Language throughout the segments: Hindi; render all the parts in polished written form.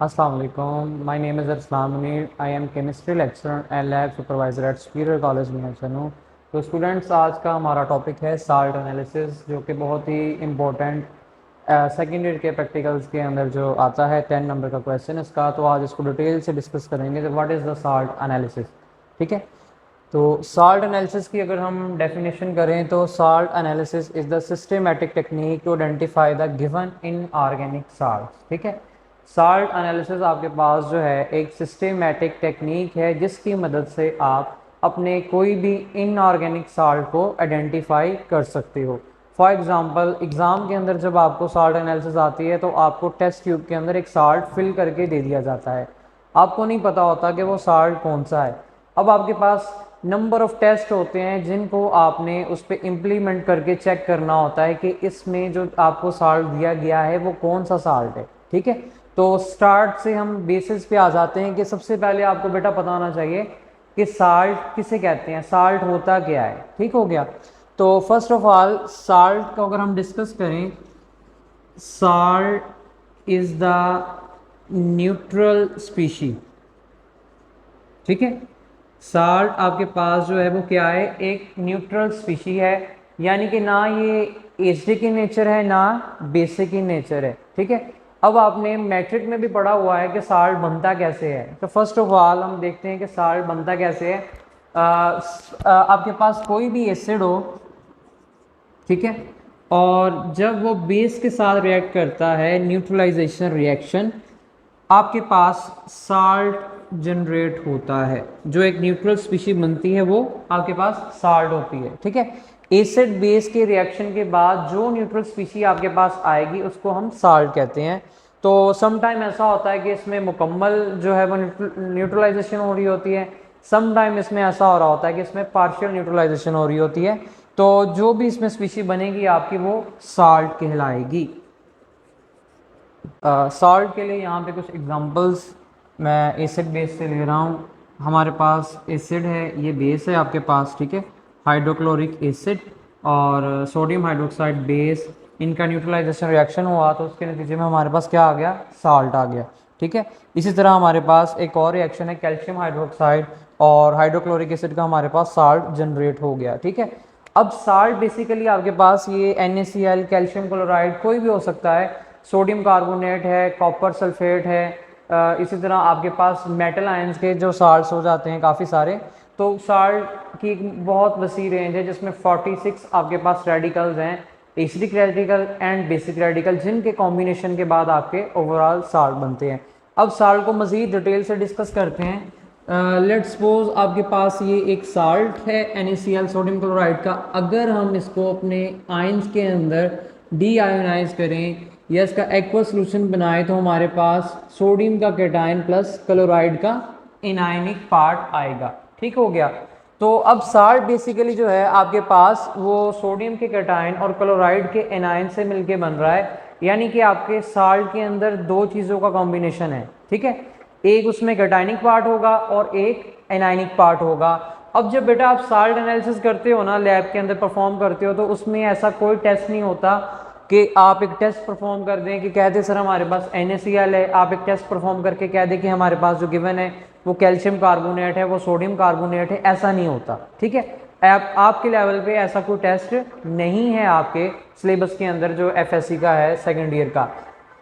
Assalamu alaikum. My name is Arslan Munir. I am chemistry lecturer and lab supervisor at Superior College Mianchanu. तो स्टूडेंट्स आज का हमारा टॉपिक है साल्ट एनालिसिस, जो कि बहुत ही इम्पोर्टेंट सेकेंड ईयर के प्रैक्टिकल्स के अंदर जो आता है 10 नंबर का क्वेश्चन इसका। तो आज इसको डिटेल से डिस्कस करेंगे तो what is the salt analysis. ठीक है, तो साल्ट एनालिसिस की अगर हम डेफिनेशन करें तो salt analysis is the systematic technique to identify the given inorganic salt. ठीक है, साल्ट एनालिसिस आपके पास जो है एक सिस्टमेटिक टेक्निक है जिसकी मदद से आप अपने कोई भी इनऑर्गेनिक साल्ट को आइडेंटिफाई कर सकते हो। फॉर एग्जांपल एग्ज़ाम के अंदर जब आपको साल्ट एनालिसिस आती है तो आपको टेस्ट ट्यूब के अंदर एक साल्ट फिल करके दे दिया जाता है, आपको नहीं पता होता कि वो साल्ट कौन सा है। अब आपके पास नंबर ऑफ़ टेस्ट होते हैं जिनको आपने उस पर इम्प्लीमेंट करके चेक करना होता है कि इसमें जो आपको साल्ट दिया गया है वो कौन सा साल्ट है। ठीक है, तो स्टार्ट से हम बेसिस पे आ जाते हैं कि सबसे पहले आपको बेटा पता होना चाहिए कि साल्ट किसे कहते हैं, साल्ट होता क्या है। ठीक हो गया, तो फर्स्ट ऑफ ऑल साल्ट को अगर हम डिस्कस करें, salt is the neutral species. ठीक है, साल्ट आपके पास जो है वो क्या है, एक न्यूट्रल स्पीशी है, यानी कि ना ये एसिडिक इन नेचर है ना बेसिक इन नेचर है। ठीक है, अब आपने मैट्रिक में भी पढ़ा हुआ है कि साल्ट बनता कैसे है। तो फर्स्ट ऑफ ऑल हम देखते हैं कि साल्ट बनता कैसे है। आपके पास कोई भी एसिड हो, ठीक है, और जब वो बेस के साथ रिएक्ट करता है न्यूट्रलाइजेशन रिएक्शन, आपके पास साल्ट जनरेट होता है। जो एक न्यूट्रल स्पीशी बनती है वो आपके पास साल्ट होती है। ठीक है, एसिड बेस के रिएक्शन के बाद जो न्यूट्रल स्पीशी आपके पास आएगी उसको हम साल्ट कहते हैं। तो सम टाइम ऐसा होता है कि इसमें मुकम्मल जो है वो न्यूट्रलाइजेशन हो रही होती है, सम टाइम इसमें ऐसा हो रहा होता है कि इसमें पार्शियल न्यूट्रलाइजेशन हो रही होती है। तो जो भी इसमें स्पीशी बनेगी आपकी वो साल्ट कहलाएगी। सॉल्ट के लिए यहाँ पे कुछ एग्जांपल्स मैं एसिड बेस से ले रहा हूँ। हमारे पास एसिड है, ये बेस है आपके पास, ठीक है, हाइड्रोक्लोरिक एसिड और सोडियम हाइड्रोक्साइड बेस, इनका न्यूट्रलाइजेशन रिएक्शन हुआ तो उसके नतीजे में हमारे पास क्या आ गया, साल्ट आ गया। ठीक है, इसी तरह हमारे पास एक और रिएक्शन है कैल्शियम हाइड्रोक्साइड और हाइड्रोक्लोरिक एसिड का, हमारे पास साल्ट जनरेट हो गया। ठीक है, अब साल्ट बेसिकली आपके पास ये NaCl, कैल्शियम क्लोराइड कोई भी हो सकता है, सोडियम कार्बोनेट है, कॉपर सल्फेट है, इसी तरह आपके पास मेटल आयंस के जो साल्ट्स हो जाते हैं काफ़ी सारे। तो साल्ट की एक बहुत वसी रेंज है जिसमें 46 आपके पास रेडिकल्स हैं, acidic radical and basic radical, जिनके कॉम्बिनेशन के बाद आपके ओवरऑल साल्ट बनते हैं। अब साल्ट को मज़ीद डिटेल से डिस्कस करते हैं। लेट सपोज आपके पास ये एक साल्ट है NaCl सोडियम क्लोराइड का, अगर हम इसको अपने आयंस के अंदर डी आयोनाइज करें या इसका एक्वा सोल्यूशन बनाए तो हमारे पास सोडियम का कैटायन प्लस क्लोराइड का इनायनिक पार्ट आएगा। ठीक हो गया, तो अब साल्ट बेसिकली जो है आपके पास वो सोडियम के कैटायन और क्लोराइड के एनायन से मिलके बन रहा है, यानी कि आपके साल्ट के अंदर दो चीज़ों का कॉम्बिनेशन है। ठीक है, एक उसमें कैटायनिक पार्ट होगा और एक एनायनिक पार्ट होगा। अब जब बेटा आप साल्ट एनालिसिस करते हो ना, लैब के अंदर परफॉर्म करते हो, तो उसमें ऐसा कोई टेस्ट नहीं होता कि आप एक टेस्ट परफॉर्म कर दें कि कहते सर हमारे पास NaCl है, आप एक टेस्ट परफॉर्म करके कह दें कि हमारे पास जो गिवन है वो कैल्शियम कार्बोनेट है, वो सोडियम कार्बोनेट है, ऐसा नहीं होता। ठीक है, आपके लेवल पे ऐसा कोई टेस्ट नहीं है आपके सिलेबस के अंदर जो FSC का है सेकेंड ईयर का।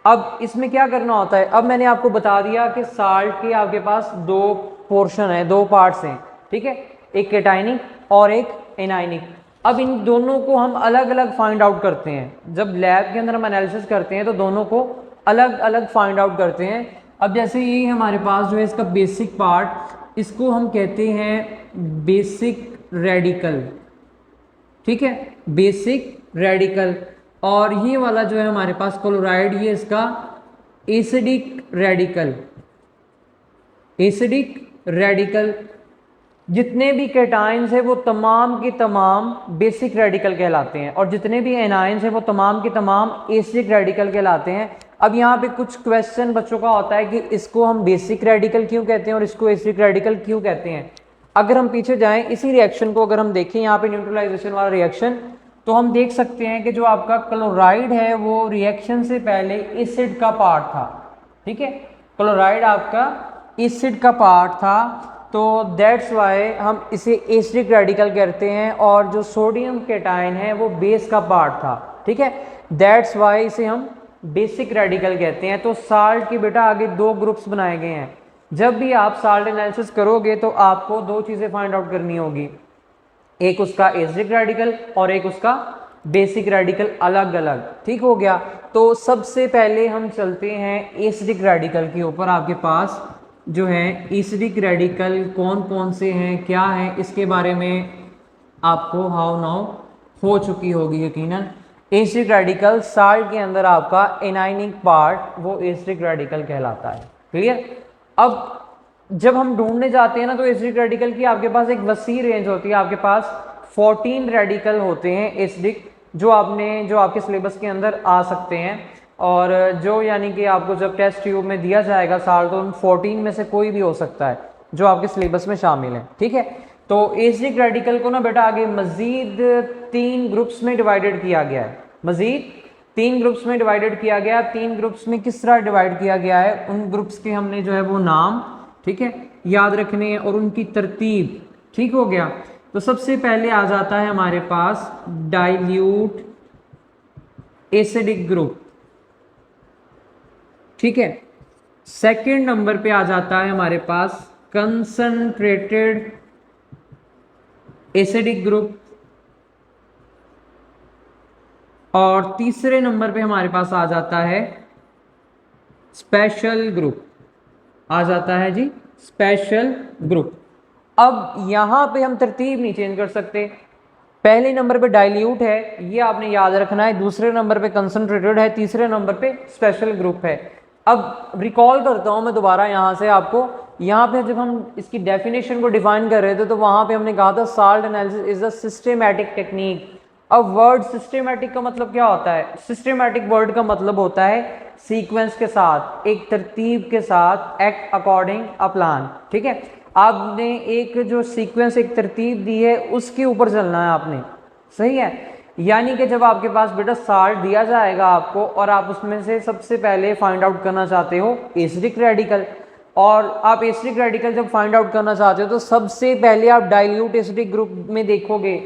अब इसमें क्या करना होता है, अब मैंने आपको बता दिया कि साल्ट के आपके पास दो पोर्शन है, दो पार्ट्स हैं। ठीक है, एक कैटायनिक और एक एनायनिक। अब इन दोनों को हम अलग अलग फाइंड आउट करते हैं, जब लैब के अंदर हम एनालिसिस करते हैं तो दोनों को अलग अलग फाइंड आउट करते हैं। अब जैसे ये हमारे पास जो है इसका बेसिक पार्ट, इसको हम कहते हैं बेसिक रेडिकल। ठीक है, बेसिक रेडिकल, और ये वाला जो है हमारे पास क्लोराइड, ये इसका एसिडिक रेडिकल। एसिडिक रेडिकल, जितने भी कैटायंस है वो तमाम के तमाम बेसिक रेडिकल कहलाते हैं और जितने भी एनायंस है वो तमाम के तमाम एसिडिक रेडिकल कहलाते हैं। अब यहाँ पे कुछ क्वेश्चन बच्चों का होता है कि इसको हम बेसिक रेडिकल क्यों कहते हैं और इसको एसिडिक रेडिकल क्यों कहते हैं। अगर हम पीछे जाएं, इसी रिएक्शन को अगर हम देखें, यहाँ पे न्यूट्रलाइजेशन वाला रिएक्शन, तो हम देख सकते हैं कि जो आपका क्लोराइड है वो रिएक्शन से पहले एसिड का पार्ट था। ठीक है, क्लोराइड आपका एसिड का पार्ट था, तो दैट्स वाई हम इसे एसिडिक रेडिकल कहते हैं, और जो सोडियम केटाइन है वो बेस का पार्ट था, ठीक है, दैट्स वाई इसे हम बेसिक रेडिकल कहते हैं। तो साल्ट के बेटा आगे दो ग्रुप्स बनाए गए हैं। जब भी आप साल्ट एनालिसिस करोगे तो आपको दो चीज़ें फाइंड आउट करनी होगी, एक उसका एसिडिक रेडिकल और एक उसका बेसिक रेडिकल, अलग अलग, ठीक हो गया। तो सबसे पहले हम चलते हैं एसिडिक रेडिकल के ऊपर। आपके पास जो है एसिडिक रेडिकल कौन कौन से हैं, क्या हैं, इसके बारे में आपको हाउ नाउ हो चुकी होगी यकीनन। एसिडिक रेडिकल साल्ट के अंदर आपका एनाइनिक पार्ट वो एसिडिक रेडिकल कहलाता है, क्लियर। अब जब हम ढूंढने जाते हैं ना तो एसिडिक रेडिकल की आपके पास एक वसी रेंज होती है। आपके पास 14 रेडिकल होते हैं एसिडिक, जो आपके सिलेबस के अंदर आ सकते हैं, और जो यानी कि आपको जब टेस्ट ट्यूब में दिया जाएगा साल, तो उन 14 में से कोई भी हो सकता है जो आपके सिलेबस में शामिल है, ठीक है। तो एसिडिक रेडिकल को ना बेटा आगे मजीद 3 ग्रुप्स में डिवाइडेड किया गया है, मजीद 3 ग्रुप्स में डिवाइडेड किया गया। 3 ग्रुप्स में किस तरह डिवाइड किया गया है, उन ग्रुप्स के हमने जो है वो नाम, ठीक है, याद रखने हैं, और उनकी तरतीब, ठीक हो गया। तो सबसे पहले आ जाता है हमारे पास डाइल्यूट एसिडिक ग्रुप, ठीक है। सेकंड नंबर पे आ जाता है हमारे पास कंसंट्रेटेड एसिडिक ग्रुप, और तीसरे नंबर पे हमारे पास आ जाता है स्पेशल ग्रुप, आ जाता है जी स्पेशल ग्रुप। अब यहां पे हम तरतीब नहीं चेंज कर सकते। पहले नंबर पे डाइल्यूट है, ये आपने याद रखना है, दूसरे नंबर पे कंसंट्रेटेड है, तीसरे नंबर पे स्पेशल ग्रुप है। अब रिकॉल करता हूं मैं दोबारा यहां से आपको, यहां पे जब हम इसकी डेफिनेशन को डिफाइन कर रहे थे तो वहां पे हमने कहा था salt analysis is a systematic technique. अब वर्ड सिस्टेमैटिक का मतलब क्या होता है, सिस्टेमैटिक वर्ड का मतलब होता है सीक्वेंस के साथ, एक तरतीब के साथ, एक्ट अकॉर्डिंग अ प्लान, ठीक है। आपने एक जो सीक्वेंस, एक तरतीब दी है उसके ऊपर चलना है आपने, सही है। यानी कि जब आपके पास बेटा साल्ट दिया जाएगा आपको, और आप उसमें से सबसे पहले फाइंड आउट करना चाहते हो एसिडिक रेडिकल, और आप एसिडिक रेडिकल जब फाइंड आउट करना चाहते हो तो सबसे पहले आप डाइल्यूट एसिडिक ग्रुप में देखोगे,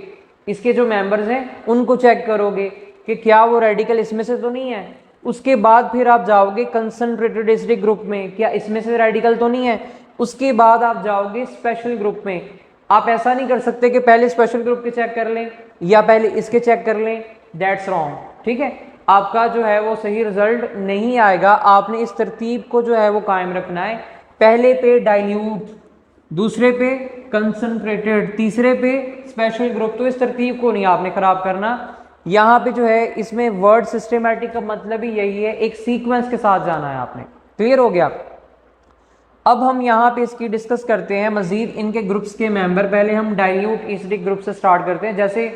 इसके जो मेंबर्स हैं उनको चेक करोगे कि क्या वो रेडिकल इसमें से तो नहीं है। उसके बाद फिर आप जाओगे कंसंट्रेटेड एसिडिक ग्रुप में, क्या इसमें से रेडिकल तो नहीं है। उसके बाद आप जाओगे स्पेशल ग्रुप में। आप ऐसा नहीं कर सकते कि पहले स्पेशल ग्रुप के चेक कर लें या पहले इसके चेक कर लें, दैट्स रॉन्ग, ठीक है। आपका जो है वो सही रिजल्ट नहीं आएगा। आपने इस तरतीब को जो है वो कायम रखना है, पहले पे डाइल्यूट, दूसरे पे कंसंट्रेटेड, तीसरे पे स्पेशल ग्रुप। तो इस तरतीब को नहीं आपने खराब करना। यहाँ पे जो है इसमें वर्ड सिस्टेमैटिक का मतलब ही यही है, एक सीक्वेंस के साथ जाना है आपने, क्लियर हो गया। अब हम यहाँ पे इसकी डिस्कस करते हैं मजीद इनके ग्रुप्स के मेंबर। पहले हम डाइल्यूट एसिडिक ग्रुप से स्टार्ट करते हैं। जैसे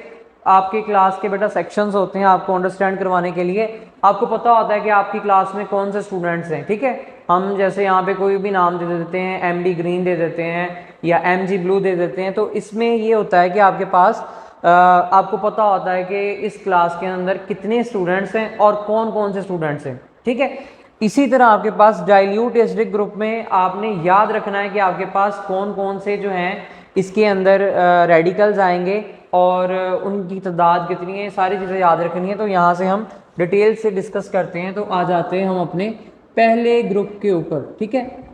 आपके क्लास के बेटा सेक्शंस होते हैं, आपको अंडरस्टैंड करवाने के लिए आपको पता होता है कि आपकी क्लास में कौन से स्टूडेंट्स हैं, ठीक है। हम जैसे यहाँ पे कोई भी नाम दे देते हैं, MD ग्रीन दे देते हैं या MG ब्लू दे देते हैं। तो इसमें ये होता है कि आपके पास आपको पता होता है कि इस क्लास के अंदर कितने स्टूडेंट्स हैं और कौन कौन से स्टूडेंट्स हैं, ठीक है। इसी तरह आपके पास डाइल्यूट एसिडिक ग्रुप में आपने याद रखना है कि आपके पास कौन कौन से जो हैं इसके अंदर रेडिकल्स आएंगे और उनकी तादाद कितनी है, सारी चीज़ें याद रखनी है। तो यहाँ से हम डिटेल से डिस्कस करते हैं। तो आ जाते हैं हम अपने पहले ग्रुप के ऊपर, ठीक है,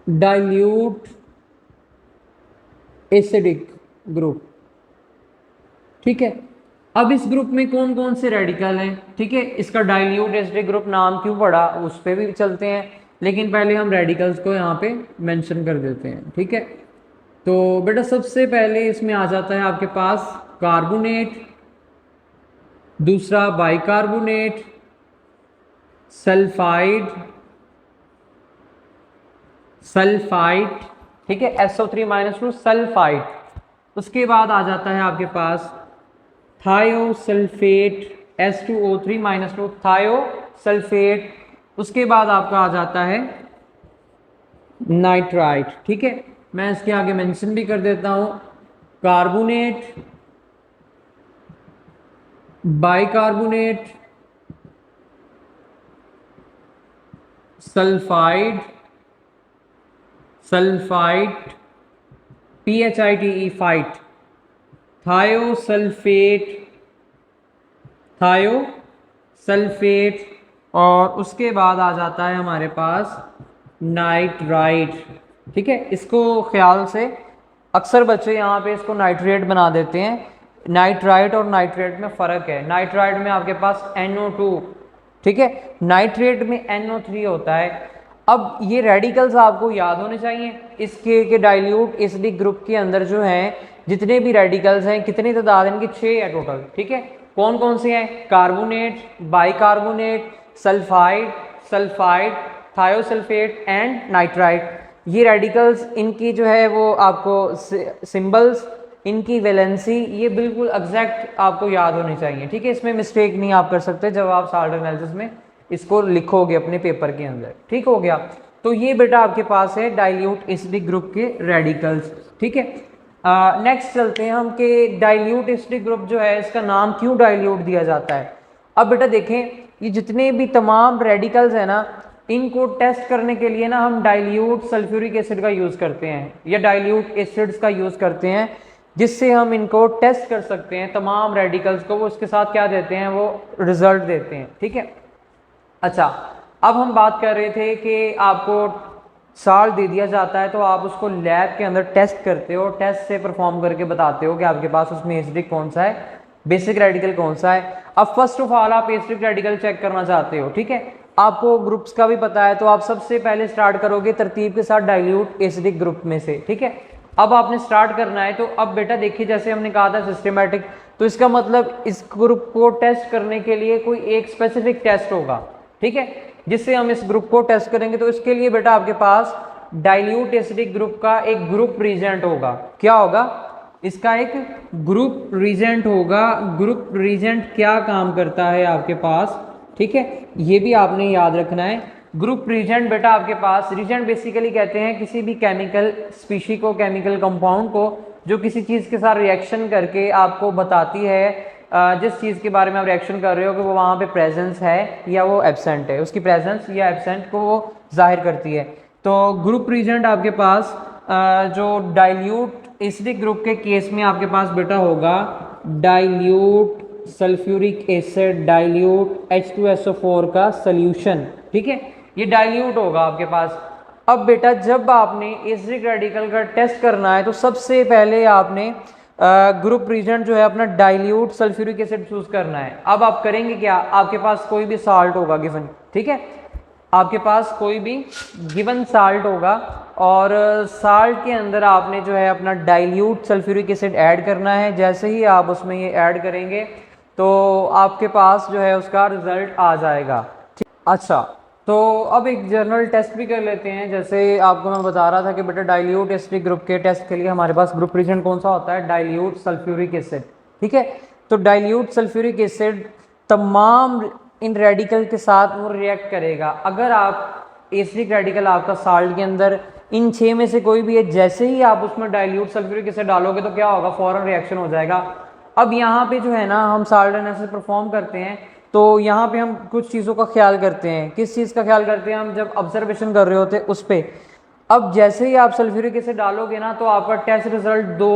डाइल्यूट एसिडिक ग्रुप, ठीक है। अब इस ग्रुप में कौन कौन से रेडिकल हैं, ठीक है। इसका डाइल्यूट एसिडिक ग्रुप नाम क्यों पड़ा उस पर भी चलते हैं, लेकिन पहले हम रेडिकल्स को यहाँ पे मेंशन कर देते हैं, ठीक है। तो बेटा सबसे पहले इसमें आ जाता है आपके पास कार्बोनेट, दूसरा बाइकार्बोनेट, सल्फाइड, सल्फाइड, ठीक है, SO3-2 सल्फाइड। उसके बाद आ जाता है आपके पास थायोसल्फेट, H2O3-2 थायोसल्फेट। उसके बाद आपका आ जाता है नाइट्राइट, ठीक है। मैं इसके आगे मेंशन भी कर देता हूं, carbonate, bicarbonate, sulphide, sulphide, PHITE fight, thiosulphate, thiosulphate, और उसके बाद आ जाता है हमारे पास नाइट्राइट। ठीक है, इसको ख्याल से अक्सर बच्चे यहाँ पे इसको नाइट्रेट बना देते हैं। नाइट्राइट और नाइट्रेट में फ़र्क है। नाइट्राइट में आपके पास NO2, ठीक है, नाइट्रेट में NO3 होता है। अब ये रेडिकल्स आपको याद होने चाहिए। इसके के डाइल्यूट एसिडिक ग्रुप के अंदर जो हैं जितने भी रेडिकल्स हैं, कितनी तादाद इनकी 6 है टोटल। ठीक है, कौन कौन से हैं? Carbonate, bicarbonate, sulphide, sulphide, thiosulphate and nitrite. ये रेडिकल्स इनकी जो है वो आपको सिंबल्स, इनकी वैलेंसी, ये बिल्कुल एग्जैक्ट आपको याद होनी चाहिए। ठीक है, इसमें मिस्टेक नहीं आप कर सकते जब आप साल्ट एनालिसिस में इसको लिखोगे अपने पेपर के अंदर। ठीक हो गया, तो ये बेटा आपके पास है डाइल्यूट एसिडिक ग्रुप के रेडिकल्स। ठीक है, नेक्स्ट चलते हैं हम कि डाइल्यूट एसिडिक ग्रुप जो है इसका नाम क्यों डाइल्यूट दिया जाता है। अब बेटा देखें, ये जितने भी तमाम रेडिकल्स हैं ना, इनको टेस्ट करने के लिए ना हम डाइल्यूट सल्फ्यूरिक एसिड का यूज़ करते हैं या डाइल्यूट एसिड्स का यूज़ करते हैं, जिससे हम इनको टेस्ट कर सकते हैं तमाम रेडिकल्स को। वो उसके साथ क्या देते हैं, वो रिजल्ट देते हैं। ठीक है, अच्छा, अब हम बात कर रहे थे कि आपको साल्ट दे दिया जाता है तो आप उसको लैब के अंदर टेस्ट करते हो, टेस्ट से परफॉर्म करके बताते हो कि आपके पास उसमें एसिडिक कौन सा है, बेसिक रेडिकल कौन सा है। अब फर्स्ट ऑफ ऑल आप एसिडिक रेडिकल चेक करना चाहते हो। ठीक है, आपको ग्रुप्स का भी पता है, तो आप सबसे पहले स्टार्ट करोगे तरतीब के साथ डाइल्यूट एसिडिक ग्रुप में से। ठीक है, अब आपने स्टार्ट करना है। तो अब बेटा देखिए, जैसे हमने कहा था सिस्टमेटिक, तो इसका मतलब इस ग्रुप को टेस्ट करने के लिए कोई एक स्पेसिफिक टेस्ट होगा। ठीक है, जिससे हम इस ग्रुप को टेस्ट करेंगे। तो इसके लिए बेटा आपके पास डाइल्यूट एसिडिक ग्रुप का एक ग्रुप रिजेंट होगा। क्या होगा? इसका एक ग्रुप रिजेंट होगा। ग्रुप रिजेंट क्या काम करता है आपके पास? ठीक है, ये भी आपने याद रखना है। ग्रुप रिजेंट बेटा आपके पास, रिजेंट बेसिकली कहते हैं किसी भी केमिकल स्पीशी को, केमिकल कंपाउंड को, जो किसी चीज़ के साथ रिएक्शन करके आपको बताती है जिस चीज़ के बारे में आप रिएक्शन कर रहे हो कि वो वहाँ पे प्रेजेंस है या वो एब्सेंट है, उसकी प्रेजेंस या एब्सेंट को वो जाहिर करती है। तो ग्रुप रिजेंट आपके पास जो डाइल्यूट एसिडिक ग्रुप के केस में आपके पास बेटा होगा dilute sulphuric acid, dilute H2SO4 का सॉल्यूशन। ठीक है, ये डाइल्यूट होगा आपके पास। अब बेटा जब आपने एसिडिक रेडिकल का टेस्ट करना है तो सबसे पहले आपने ग्रुप रिजेंट जो है अपना डाइल्यूट सल्फ्यूरिक एसिड चूज करना है। अब आप करेंगे क्या? आपके पास कोई भी साल्ट होगा गिवन। ठीक है, आपके पास कोई भी गिवन साल्ट होगा और साल्ट के अंदर आपने जो है अपना डाइल्यूट सल्फ्यूरिक एसिड ऐड करना है। जैसे ही आप उसमें ये ऐड करेंगे तो आपके पास जो है उसका रिजल्ट आ जाएगा। अच्छा, तो अब एक जनरल टेस्ट भी कर लेते हैं। जैसे आपको मैं बता रहा था कि बेटा डाइल्यूट एसिडिक ग्रुप के टेस्ट के लिए हमारे पास ग्रुप रिएजेंट कौन सा होता है? Dilute sulphuric acid. ठीक है, तो डाइल्यूट सल्फ्यूरिक एसिड तमाम इन रेडिकल के साथ वो रिएक्ट करेगा। अगर आप एसिडिक रेडिकल आपका साल्ट के अंदर इन 6 में से कोई भी है, जैसे ही आप उसमें डाइल्यूट सल्फ्यूरिक एसिड डालोगे तो क्या होगा? फौरन रिएक्शन हो जाएगा। अब यहाँ पे जो है ना हम साल्ट एनालिसिस परफॉर्म करते हैं तो यहाँ पे हम कुछ चीज़ों का ख्याल करते हैं। किस चीज़ का ख्याल करते हैं? हम जब ऑब्जर्वेशन कर रहे होते हैं उस पर। अब जैसे ही आप सल्फ्यूरिक एसिड डालोगे ना तो आपका टेस्ट रिजल्ट दो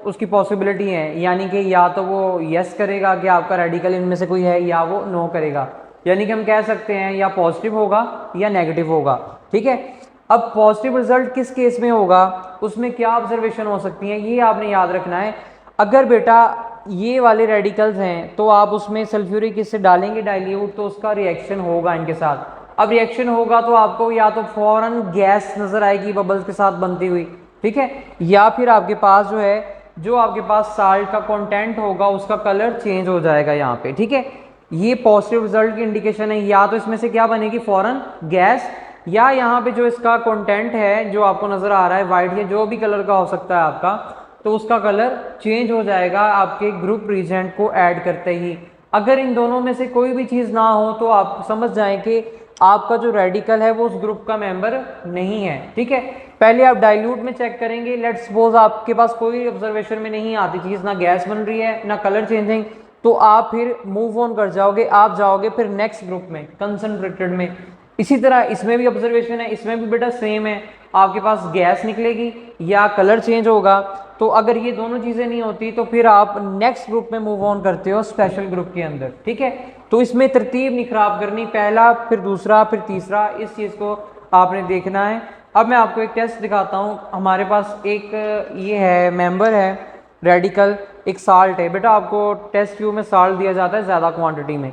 उसकी पॉसिबिलिटी है, यानी कि या तो वो यस करेगा कि आपका रेडिकल इनमें से कोई है, या वो नो करेगा। यानी कि हम कह सकते हैं या पॉजिटिव होगा या नेगेटिव होगा। ठीक है, अब पॉजिटिव रिजल्ट किस केस में होगा, उसमें क्या ऑब्जर्वेशन हो सकती है, ये आपने याद रखना है। अगर बेटा ये वाले रेडिकल्स हैं तो आप उसमें सल्फ्यूरिक एसिड डालेंगे डाइल्यूट, तो उसका रिएक्शन होगा इनके साथ। अब रिएक्शन होगा तो आपको या तो फौरन गैस नजर आएगी बबल्स के साथ बनती हुई। ठीक है, या फिर आपके पास जो है जो आपके पास साल्ट का कंटेंट होगा उसका कलर चेंज हो जाएगा यहाँ पे। ठीक है, ये पॉजिटिव रिजल्ट की इंडिकेशन है। या तो इसमें से क्या बनेगी? फौरन गैस, या यहाँ पे जो इसका कंटेंट है जो आपको नजर आ रहा है वाइट या जो भी कलर का हो सकता है आपका, तो उसका कलर चेंज हो जाएगा आपके ग्रुप रिएजेंट को ऐड करते ही। अगर इन दोनों में से कोई भी चीज़ ना हो तो आप समझ जाएं कि आपका जो रेडिकल है वो उस ग्रुप का मेंबर नहीं है। ठीक है, पहले आप डाइल्यूट में चेक करेंगे। लेट्स सपोज आपके पास कोई ऑब्जर्वेशन में नहीं आती चीज़, ना गैस बन रही है ना कलर चेंजिंग, तो आप फिर मूव ऑन कर जाओगे। आप जाओगे फिर नेक्स्ट ग्रुप में कंसंट्रेटेड में। इसी तरह इसमें भी ऑब्जर्वेशन है, इसमें भी बेटा सेम है, आपके पास गैस निकलेगी या कलर चेंज होगा। तो अगर ये दोनों चीज़ें नहीं होती तो फिर आप नेक्स्ट ग्रुप में मूव ऑन करते हो स्पेशल ग्रुप के अंदर, ठीक है। तो इसमें तरतीब नहीं खराब करनी, पहला फिर दूसरा फिर तीसरा, इस चीज़ को आपने देखना है। अब मैं आपको एक टेस्ट दिखाता हूँ। हमारे पास एक ये है मेंबर है रेडिकल, एक साल्ट है। बेटा आपको टेस्ट ट्यूब में साल्ट दिया जाता है ज़्यादा क्वांटिटी में,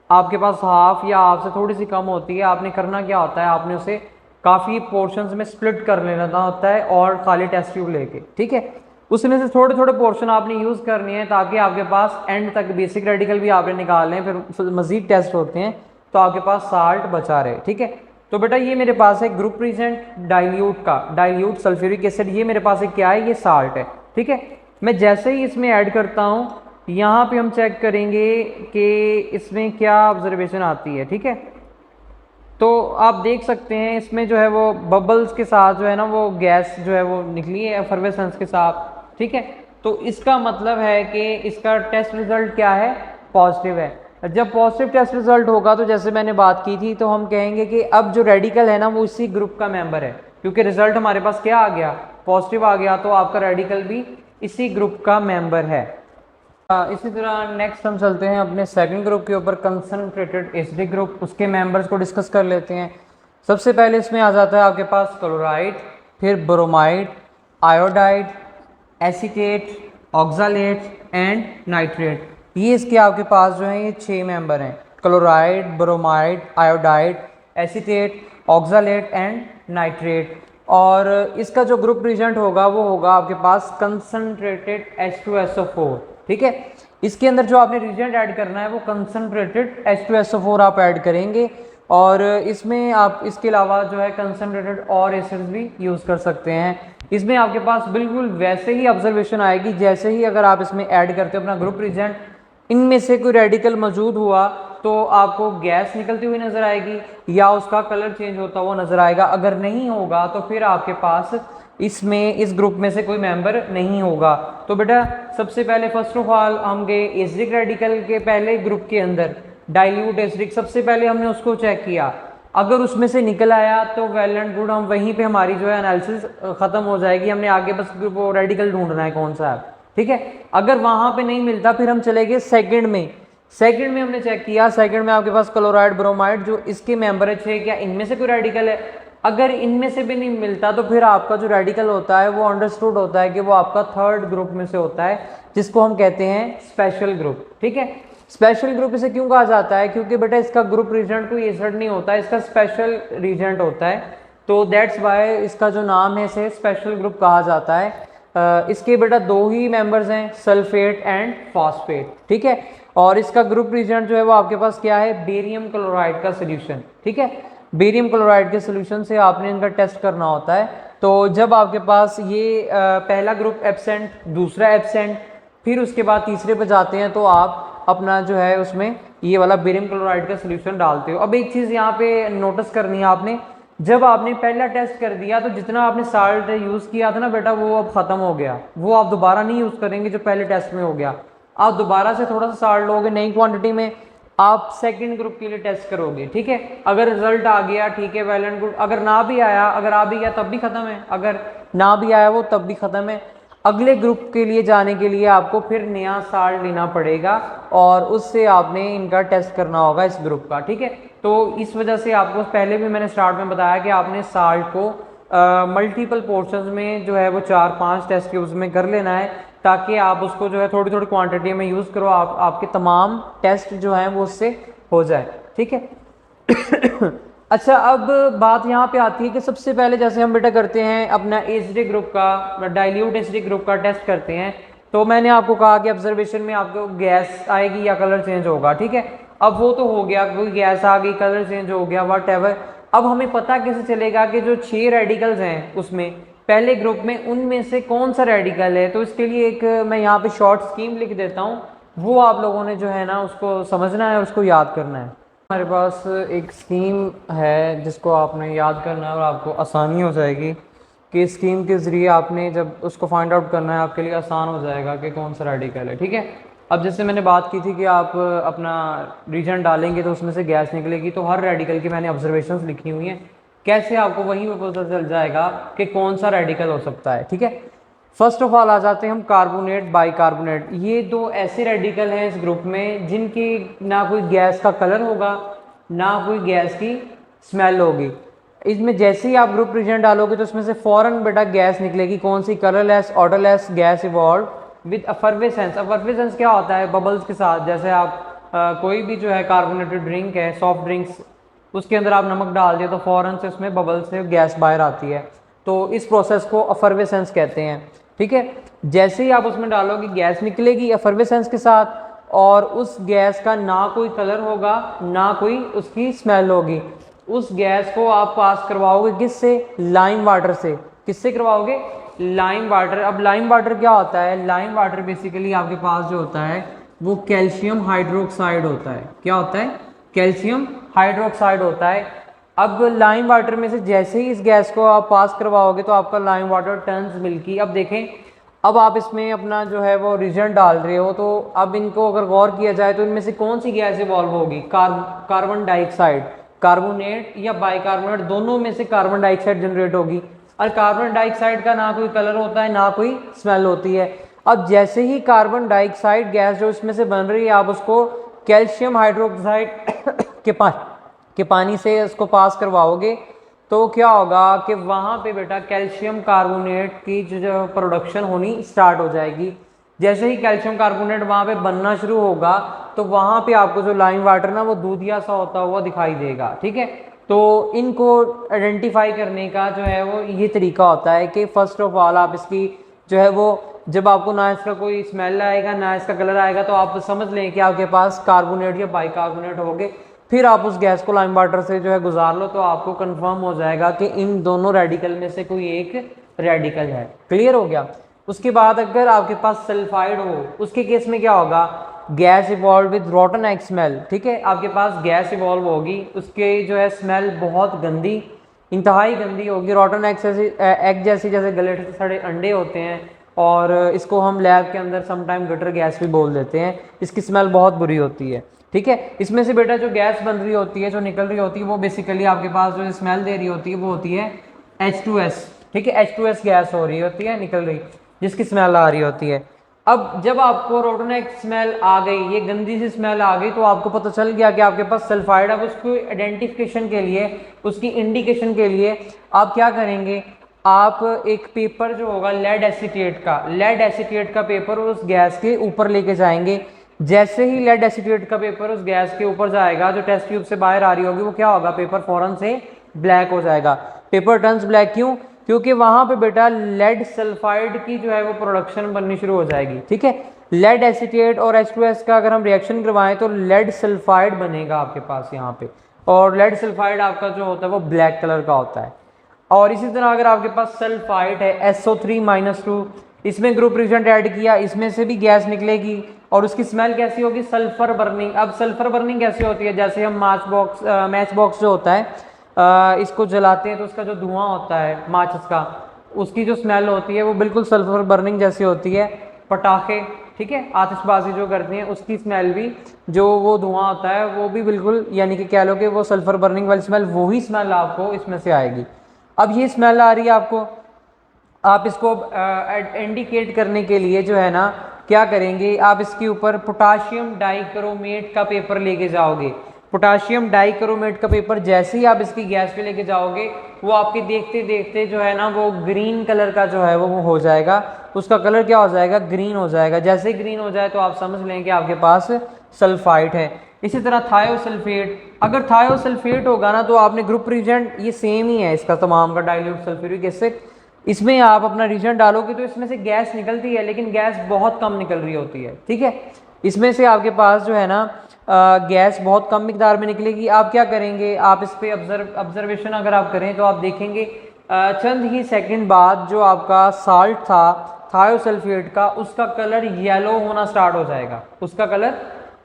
आपके पास हाफ या हाफ से थोड़ी सी कम होती है। आपने करना क्या होता है, आपने उसे काफ़ी पोर्शंस में स्प्लिट कर लेना होता है और खाली टेस्ट ट्यूब लेके, ठीक है, उसमें से थोड़े थोड़े पोर्शन आपने यूज़ करनी है ताकि आपके पास एंड तक बेसिक रेडिकल भी आपने निकालने हैं, फिर मजीद टेस्ट होते हैं तो आपके पास साल्ट बचा रहे, ठीक है। तो बेटा ये मेरे पास है ग्रुप रिजेंट डाइल्यूट का, डाइल्यूट सल्फ्यूरिक एसिड, ये मेरे पास एक क्या है, ये साल्ट है, ठीक है। मैं जैसे ही इसमें ऐड करता हूँ यहाँ पे हम चेक करेंगे कि इसमें क्या ऑब्जर्वेशन आती है, ठीक है। तो आप देख सकते हैं इसमें जो है वो बबल्स के साथ जो है ना वो गैस जो है वो निकली है एफरवेसेंस के साथ, ठीक है। तो इसका मतलब है कि इसका टेस्ट रिजल्ट क्या है, पॉजिटिव है। जब पॉजिटिव टेस्ट रिजल्ट होगा तो जैसे मैंने बात की थी तो हम कहेंगे कि अब जो रेडिकल है ना वो इसी ग्रुप का मेंबर है, क्योंकि रिजल्ट हमारे पास क्या आ गया, पॉजिटिव आ गया, तो आपका रेडिकल भी इसी ग्रुप का मेंबर है। इसी तरह नेक्स्ट हम चलते हैं अपने सेकंड ग्रुप के ऊपर, कंसनट्रेटेड एसिडिक ग्रुप। उसके मेंबर्स को डिस्कस कर लेते हैं। सबसे पहले इसमें आ जाता है आपके पास क्लोराइड, फिर bromide, iodide, acetate, oxalate and nitrate. ये इसके आपके पास जो है ये 6 मेंबर हैं, chloride, bromide, iodide, acetate, oxalate and nitrate. और इसका जो ग्रुप रिजेंट होगा वो होगा आपके पास कंसनट्रेटेड H2SO4, ठीक है। इसके अंदर जो आपने रिजेंट ऐड करना है वो कंसनट्रेटेड H2SO4 आप ऐड करेंगे। और इसमें आप इसके अलावा जो है कंसनट्रेटेड और एसिड्स भी यूज़ कर सकते हैं। इसमें आपके पास बिल्कुल वैसे ही ऑब्जर्वेशन आएगी जैसे ही अगर आप इसमें ऐड करते हो अपना ग्रुप रिजेंट, इनमें से कोई रेडिकल मौजूद हुआ तो आपको गैस निकलती हुई नज़र आएगी या उसका कलर चेंज होता हुआ नज़र आएगा। अगर नहीं होगा तो फिर आपके पास इसमें इस ग्रुप में से कोई मेंबर नहीं होगा। तो बेटा सबसे पहले फर्स्ट ऑफ ऑल हम गए एसिडिक रेडिकल के पहले ग्रुप के अंदर, डाइल्यूट एसिडिक, सबसे पहले हमने उसको चेक किया। अगर उसमें से निकल आया तो वेल एंड गुड, हम वहीं पे हमारी जो है एनालिसिस खत्म हो जाएगी, हमने आगे बस वो रेडिकल ढूंढना है कौन सा है, ठीक है। अगर वहां पे नहीं मिलता फिर हम चले गए सेकंड में। सेकंड में हमने चेक किया, सेकंड में आपके पास क्लोराइड, ब्रोमाइड जो इसके मेंबर है 6, क्या इनमें से कोई रेडिकल है। अगर इनमें से भी नहीं मिलता तो फिर आपका जो रेडिकल होता है वो अंडरस्टूड होता है कि वो आपका थर्ड ग्रुप में से होता है, जिसको हम कहते हैं स्पेशल ग्रुप, ठीक है। स्पेशल ग्रुप इसे क्यों कहा जाता है, क्योंकि बेटा इसका ग्रुप रीजेंट कोई एसिड नहीं होता है, इसका स्पेशल रीजेंट होता है, तो दैट्स वाई इसका जो नाम है इसे स्पेशल ग्रुप कहा जाता है। इसके बेटा 2 ही मेंबर्स हैं, सल्फेट एंड फॉस्फेट, ठीक है। और इसका ग्रुप रिजेंट जो है वो आपके पास क्या है, बेरियम क्लोराइड का सोल्यूशन, ठीक है। बेरियम क्लोराइड के सोल्यूशन से आपने इनका टेस्ट करना होता है। तो जब आपके पास ये पहला ग्रुप एब्सेंट, दूसरा एब्सेंट, फिर उसके बाद तीसरे पे जाते हैं तो आप अपना जो है उसमें ये वाला बेरियम क्लोराइड का सोल्यूशन डालते हो। अब एक चीज़ यहाँ पे नोटिस करनी है आपने, जब आपने पहला टेस्ट कर दिया तो जितना आपने साल्ट यूज़ किया था ना बेटा वो अब ख़त्म हो गया, वो आप दोबारा नहीं यूज़ करेंगे जो पहले टेस्ट में हो गया। आप दोबारा से थोड़ा सा साल्ट लोगे नई क्वांटिटी में, आप सेकंड ग्रुप के लिए टेस्ट करोगे, ठीक है। अगर रिजल्ट आ गया ठीक है, वेल एंड गुड। अगर ना भी आया, अगर आ भी गया तब भी ख़त्म है, अगर ना भी आया वो तब भी ख़त्म है। अगले ग्रुप के लिए जाने के लिए आपको फिर नया साल्ट लेना पड़ेगा और उससे आपने इनका टेस्ट करना होगा इस ग्रुप का, ठीक है। तो इस वजह से आपको पहले भी मैंने स्टार्ट में बताया कि आपने साल्ट को मल्टीपल पोर्शंस में जो है वो 4-5 टेस्ट ट्यूब्स में कर लेना है, ताकि आप उसको जो है थोड़ी थोड़ी क्वांटिटी में यूज़ करो, आपके तमाम टेस्ट जो हैं वो उससे हो जाए, ठीक है। अच्छा, अब बात यहाँ पे आती है कि सबसे पहले जैसे हम बेटा करते हैं अपना एसिडिक ग्रुप का, डाइल्यूट एसिडिक ग्रुप का टेस्ट करते हैं, तो मैंने आपको कहा कि ऑब्जर्वेशन में आपको गैस आएगी या कलर चेंज होगा, ठीक है। अब वो तो हो गया, कोई गैस आ गई, कलर चेंज हो गया, वट एवर। अब हमें पता कैसे चलेगा कि जो 6 रेडिकल्स हैं उसमें पहले ग्रुप में उनमें से कौन सा रेडिकल है। तो इसके लिए एक मैं यहाँ पे शॉर्ट स्कीम लिख देता हूँ, वो आप लोगों ने जो है ना उसको समझना है और उसको याद करना है। हमारे पास एक स्कीम है जिसको आपने याद करना है और आपको आसानी हो जाएगी कि स्कीम के ज़रिए आपने जब उसको फाइंड आउट करना है आपके लिए आसान हो जाएगा कि कौन सा रेडिकल है, ठीक है। अब जैसे मैंने बात की थी कि आप अपना रीजन डालेंगे तो उसमें से गैस निकलेगी, तो हर रेडिकल की मैंने ऑब्जर्वेशंस लिखी हुई हैं, कैसे आपको वहीं पे पता चल जाएगा कि कौन सा रेडिकल हो सकता है। ठीक है, फर्स्ट ऑफ ऑल आ जाते हैं हम कार्बोनेट बाइकार्बोनेट। ये दो ऐसे रेडिकल हैं इस ग्रुप में जिनकी ना कोई गैस का कलर होगा ना कोई गैस की स्मेल होगी। इसमें जैसे ही आप ग्रुप रीजन डालोगे तो इसमें से फौरन बेटा गैस निकलेगी, कौन सी, colourless odourless gas evolve with अफर्वेसेंस। अफर्वेसेंस क्या होता है, बबल्स के साथ। जैसे आप कोई भी जो है कार्बोनेटेड ड्रिंक है, सॉफ्ट ड्रिंक्स, उसके अंदर आप नमक डाल दिए तो फौरन से उसमें बबल से गैस बाहर आती है, तो इस प्रोसेस को अफर्वेसेंस कहते हैं। ठीक है, जैसे ही आप उसमें डालोगे गैस निकलेगी अफर्वेसेंस के साथ, और उस गैस का ना कोई कलर होगा ना कोई उसकी स्मेल होगी। उस गैस को आप पास करवाओगे किससे, लाइम वाटर से। किससे करवाओगे, लाइम वाटर। अब लाइम वाटर क्या होता है, लाइम वाटर बेसिकली आपके पास जो होता है वो कैल्शियम हाइड्रोक्साइड होता है। क्या होता है, कैल्शियम हाइड्रोक्साइड होता है। अब लाइम वाटर में से जैसे ही इस गैस को आप पास करवाओगे तो आपका लाइम वाटर टर्न्स मिल्की। अब देखें, अब आप इसमें अपना जो है वो रीजन डाल रहे हो, तो अब इनको अगर गौर किया जाए तो इनमें से कौन सी गैस इवॉल्व होगी, कार्बन डाइऑक्साइड। कार्बोनेट या बाइकार्बोनेट दोनों में से कार्बन डाइऑक्साइड जनरेट होगी, और कार्बन डाइऑक्साइड का ना कोई कलर होता है ना कोई स्मेल होती है। अब जैसे ही कार्बन डाइऑक्साइड गैस जो इसमें से बन रही है आप उसको कैल्शियम हाइड्रोक्साइड के पानी से उसको पास करवाओगे तो क्या होगा कि वहाँ पे बेटा कैल्शियम कार्बोनेट की जो प्रोडक्शन होनी स्टार्ट हो जाएगी। जैसे ही कैल्शियम कार्बोनेट वहाँ पे बनना शुरू होगा तो वहाँ पे आपको जो लाइम वाटर ना वो दूधिया सा होता हुआ दिखाई देगा। ठीक है, तो इनको आइडेंटिफाई करने का जो है वो ये तरीका होता है कि फर्स्ट ऑफ ऑल आप इसकी जो है वो, जब आपको ना इसका कोई स्मेल आएगा ना इसका कलर आएगा तो आप समझ लें कि आपके पास कार्बोनेट या बाइकार्बोनेट होंगे। फिर आप उस गैस को लाइम वाटर से जो है गुजार लो तो आपको कंफर्म हो जाएगा कि इन दोनों रेडिकल में से कोई एक रेडिकल है। क्लियर हो गया। उसके बाद अगर आपके पास सल्फाइड हो, उसके केस में क्या होगा, gas evolve with रॉटन egg smell. ठीक है, आपके पास गैस इवॉल्व होगी, उसके जो है स्मेल बहुत गंदी, इंतहाई गंदी होगी। रॉटन एग जैसी जैसे गले सड़े अंडे होते हैं, और इसको हम लैब के अंदर समटाइम गटर गैस भी बोल देते हैं। इसकी स्मेल बहुत बुरी होती है। ठीक है, इसमें से बेटा जो गैस बन रही होती है, जो निकल रही होती है, वो बेसिकली आपके पास जो स्मेल दे रही होती है वो होती है H2S। ठीक है, H2S गैस हो रही होती है निकल रही, जिसकी स्मेल आ रही होती है। अब जब आपको रोटोनेक स्मेल आ गई, ये गंदी सी स्मेल आ गई, तो आपको पता चल गया कि आपके पास सल्फाइड। अब उसको आइडेंटिफिकेशन के लिए, उसकी इंडिकेशन के लिए आप क्या करेंगे, आप एक पेपर जो होगा लेड एसीटेट का पेपर उस गैस के ऊपर लेके जाएंगे। जैसे ही लेड एसीटेट का पेपर उस गैस के ऊपर जाएगा, जो टेस्ट ट्यूब से बाहर आ रही होगी, वो क्या होगा, पेपर फौरन से ब्लैक हो जाएगा। पेपर टर्न्स ब्लैक क्यों, क्योंकि वहां पे बेटा लेड सल्फाइड की जो है वो प्रोडक्शन बननी शुरू हो जाएगी। ठीक है, लेड एसीटेट और H2S का अगर हम रिएक्शन करवाएं तो लेड सल्फाइड बनेगा आपके पास यहाँ पे, और लेड सल्फाइड आपका जो होता है वो ब्लैक कलर का होता है। और इसी तरह अगर आपके पास सल्फाइड है SO3-2, इसमें ग्रुप रिएजेंट ऐड किया, इसमें से भी गैस निकलेगी, और उसकी स्मेल कैसी होगी, सल्फर बर्निंग। अब सल्फर बर्निंग कैसे होती है, जैसे हम मैच बॉक्स जो होता है इसको जलाते हैं तो उसका जो धुआं होता है माचिस का, उसकी जो स्मेल होती है वो बिल्कुल सल्फर बर्निंग जैसी होती है। पटाखे, ठीक है, आतिशबाजी जो करते हैं उसकी स्मेल भी, जो वो धुआं होता है वो भी बिल्कुल, यानी कि कह लो कि वो सल्फर बर्निंग वाली स्मेल, वही स्मेल आपको इसमें से आएगी। अब ये स्मेल आ रही है आपको, आप इसको इंडिकेट करने के लिए जो है ना क्या करेंगे, आप इसके ऊपर पोटाशियम डाइक्रोमेट का पेपर लेके जाओगे। पोटाशियम डाइक्रोमेट का पेपर जैसे ही आप इसकी गैस पे लेके जाओगे, वो आपके देखते देखते जो है ना वो ग्रीन कलर का जो है वो हो जाएगा। उसका कलर क्या हो जाएगा, ग्रीन हो जाएगा। जैसे ही ग्रीन हो जाए तो आप समझ लें कि आपके पास सल्फाइड है। इसी तरह थायोसल्फेट, अगर थायोसल्फेट होगा ना तो आपने ग्रुप रिएजेंट ये सेम ही है इसका तमाम का, डाइल्यूट सल्फ्यूरिक एसिड। इसमें आप अपना रिएजेंट डालोगे तो इसमें से गैस निकलती है, लेकिन गैस बहुत कम निकल रही होती है। ठीक है, इसमें से आपके पास जो है ना गैस बहुत कम मिकदार में निकलेगी। आप क्या करेंगे, आप इस पे ऑब्जर्वेशन अगर आप करें तो आप देखेंगे चंद ही सेकंड बाद जो आपका साल्ट था थायोसल्फेट का, उसका कलर येलो होना स्टार्ट हो जाएगा। उसका कलर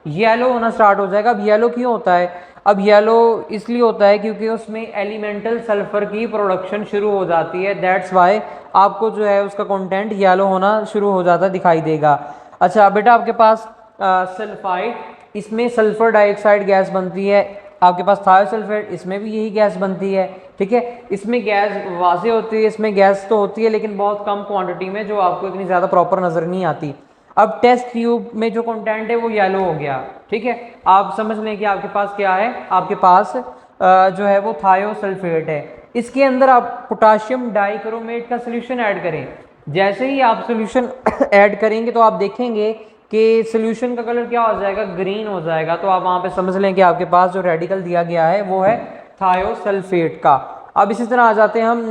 येलो होना स्टार्ट हो जाएगा। अब येलो क्यों होता है, अब येलो इसलिए होता है क्योंकि उसमें एलिमेंटल सल्फर की प्रोडक्शन शुरू हो जाती है। दैट्स वाई आपको जो है उसका कंटेंट येलो होना शुरू हो जाता दिखाई देगा। अच्छा बेटा, आपके पास सल्फाइड, इसमें सल्फर डाइऑक्साइड गैस बनती है। आपके पास थायोसल्फेट, इसमें भी यही गैस बनती है, ठीक है। इसमें गैस वाज़े होती है, इसमें गैस तो होती है लेकिन बहुत कम क्वांटिटी में, जो आपको इतनी ज़्यादा प्रॉपर नज़र नहीं आती। अब टेस्ट ट्यूब में जो कंटेंट है वो येलो हो गया, ठीक है। आप समझ लें कि आपके पास क्या है, आपके पास जो है वो थायोसल्फेट है। इसके अंदर आप पोटाशियम डाइक्रोमेट का सोल्यूशन ऐड करें। जैसे ही आप सोल्यूशन ऐड करेंगे तो आप देखेंगे कि सोल्यूशन का कलर क्या हो जाएगा, ग्रीन हो जाएगा। तो आप वहाँ पे समझ लें कि आपके पास जो रेडिकल दिया गया है वो है थायोसल्फेट का। अब इसी तरह आ जाते हैं हम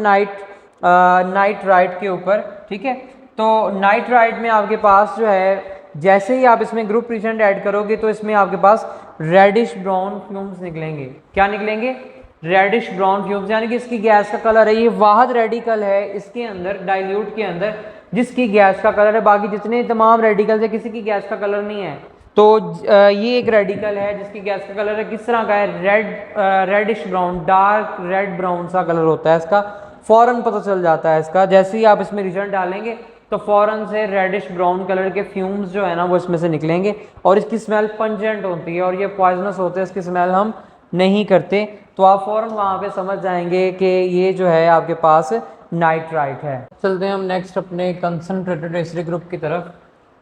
नाइट्राइट के ऊपर, ठीक है। तो नाइट्राइट में आपके पास जो है, जैसे ही आप इसमें ग्रुप रिएजेंट ऐड करोगे तो इसमें आपके पास रेडिश ब्राउन फ्यूम्स निकलेंगे। क्या निकलेंगे? रेडिश ब्राउन फ्यूम्स, यानी कि इसकी गैस का कलर है, ये वाहद रेडिकल है इसके अंदर, डाइल्यूट के अंदर, जिसकी गैस का कलर है। बाकी जितने तमाम रेडिकल्स है किसी की गैस का कलर नहीं है। तो ये एक रेडिकल है जिसकी गैस का कलर है, किस तरह का है, reddish brown, dark red brown सा कलर होता है इसका, फौरन पता चल जाता है इसका। जैसे ही आप इसमें रिजल्ट डालेंगे तो फौरन से रेडिश ब्राउन कलर के फ्यूम्स जो है ना वो इसमें से निकलेंगे, और इसकी स्मेल पंजेंट होती है और ये पॉइजनस होते हैं, इसकी स्मेल हम नहीं करते। तो आप फौरन वहाँ पे समझ जाएंगे कि ये जो है आपके पास नाइट्राइट है। चलते हैं हम नेक्स्ट अपने कंसनट्रेटेड एसिड ग्रुप की तरफ।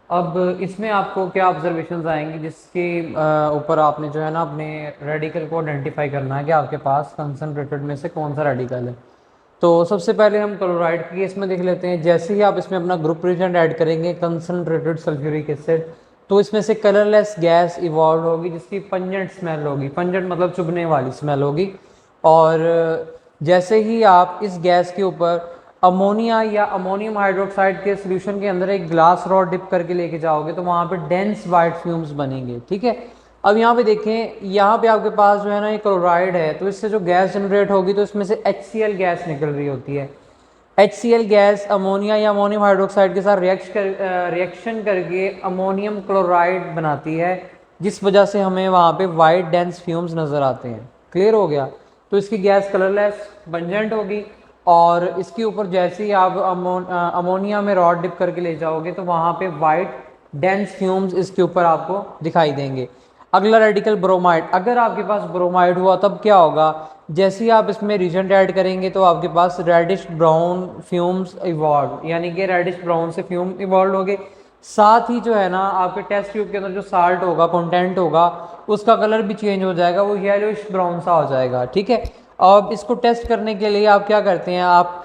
अब इसमें आपको क्या ऑब्जर्वेशंस आएंगी जिसके ऊपर आपने जो है ना अपने रेडिकल को आइडेंटिफाई करना है कि आपके पास कंसनट्रेटेड में से कौन सा रेडिकल है। तो सबसे पहले हम क्लोराइड के केस में देख लेते हैं। जैसे ही आप इसमें अपना ग्रुप रिएजेंट ऐड करेंगे कंसनट्रेटेड सल्फ्यूरिक एसिड, तो इसमें से कलरलेस गैस इवॉल्व होगी जिसकी पंजेंट स्मेल होगी, पंजेंट मतलब चुभने वाली स्मेल होगी। और जैसे ही आप इस गैस के ऊपर अमोनिया या अमोनियम हाइड्रोक्साइड के सोल्यूशन के अंदर एक ग्लास रॉड डिप करके लेके जाओगे तो वहाँ पे डेंस वाइट फ्यूम्स बनेंगे, ठीक है। अब यहाँ पे देखें, यहाँ पे आपके पास जो है ना ये क्लोराइड है, तो इससे जो गैस जनरेट होगी तो इसमें से HCl गैस निकल रही होती है। HCl गैस अमोनिया या अमोनियम हाइड्रोक्साइड के साथ रिएक्शन करके अमोनियम क्लोराइड बनाती है, जिस वजह से हमें वहाँ पे वाइट डेंस फ्यूम्स नज़र आते हैं। क्लियर हो गया? तो इसकी गैस कलरलेस पंजेंट होगी, और इसके ऊपर जैसे ही आप अमोनिया में रॉड डिप करके ले जाओगे तो वहाँ पे वाइट डेंस फ्यूम्स इसके ऊपर आपको दिखाई देंगे। अगला रेडिकल ब्रोमाइड। अगर आपके पास ब्रोमाइड हुआ तब क्या होगा? जैसे ही आप इसमें रिएजेंट ऐड करेंगे तो आपके पास रेडिश ब्राउन फ्यूम्स इवॉल्व, यानी कि रेडिश ब्राउन से फ्यूम इवॉल्व हो गए। साथ ही जो है ना आपके टेस्ट ट्यूब के अंदर जो साल्ट होगा, कंटेंट होगा, उसका कलर भी चेंज हो जाएगा, वो येलोइश ब्राउन सा हो जाएगा, ठीक है। अब इसको टेस्ट करने के लिए आप क्या करते हैं, आप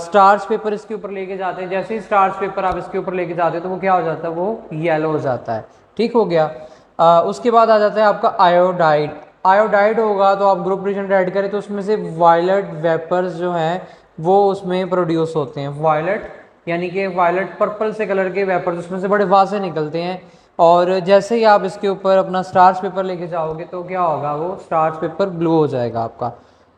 स्टार्च पेपर इसके ऊपर लेके जाते हैं। जैसे ही स्टार्च पेपर आप इसके ऊपर लेके जाते हैं तो वो क्या हो जाता है, वो येलो हो जाता है, ठीक हो गया। उसके बाद आ जाता है आपका आयोडाइड। आयोडाइड होगा तो आप ग्रुप रिएजेंट ऐड करें तो उसमें से वायलेट वेपर्स जो हैं वो उसमें प्रोड्यूस होते हैं। वायलेट यानी कि वायलेट पर्पल से कलर के वेपर्स उसमें से बड़े वाज़े निकलते हैं। और जैसे ही आप इसके ऊपर अपना स्टार्च पेपर लेके जाओगे तो क्या होगा, वो स्टार्च पेपर ब्लू हो जाएगा आपका।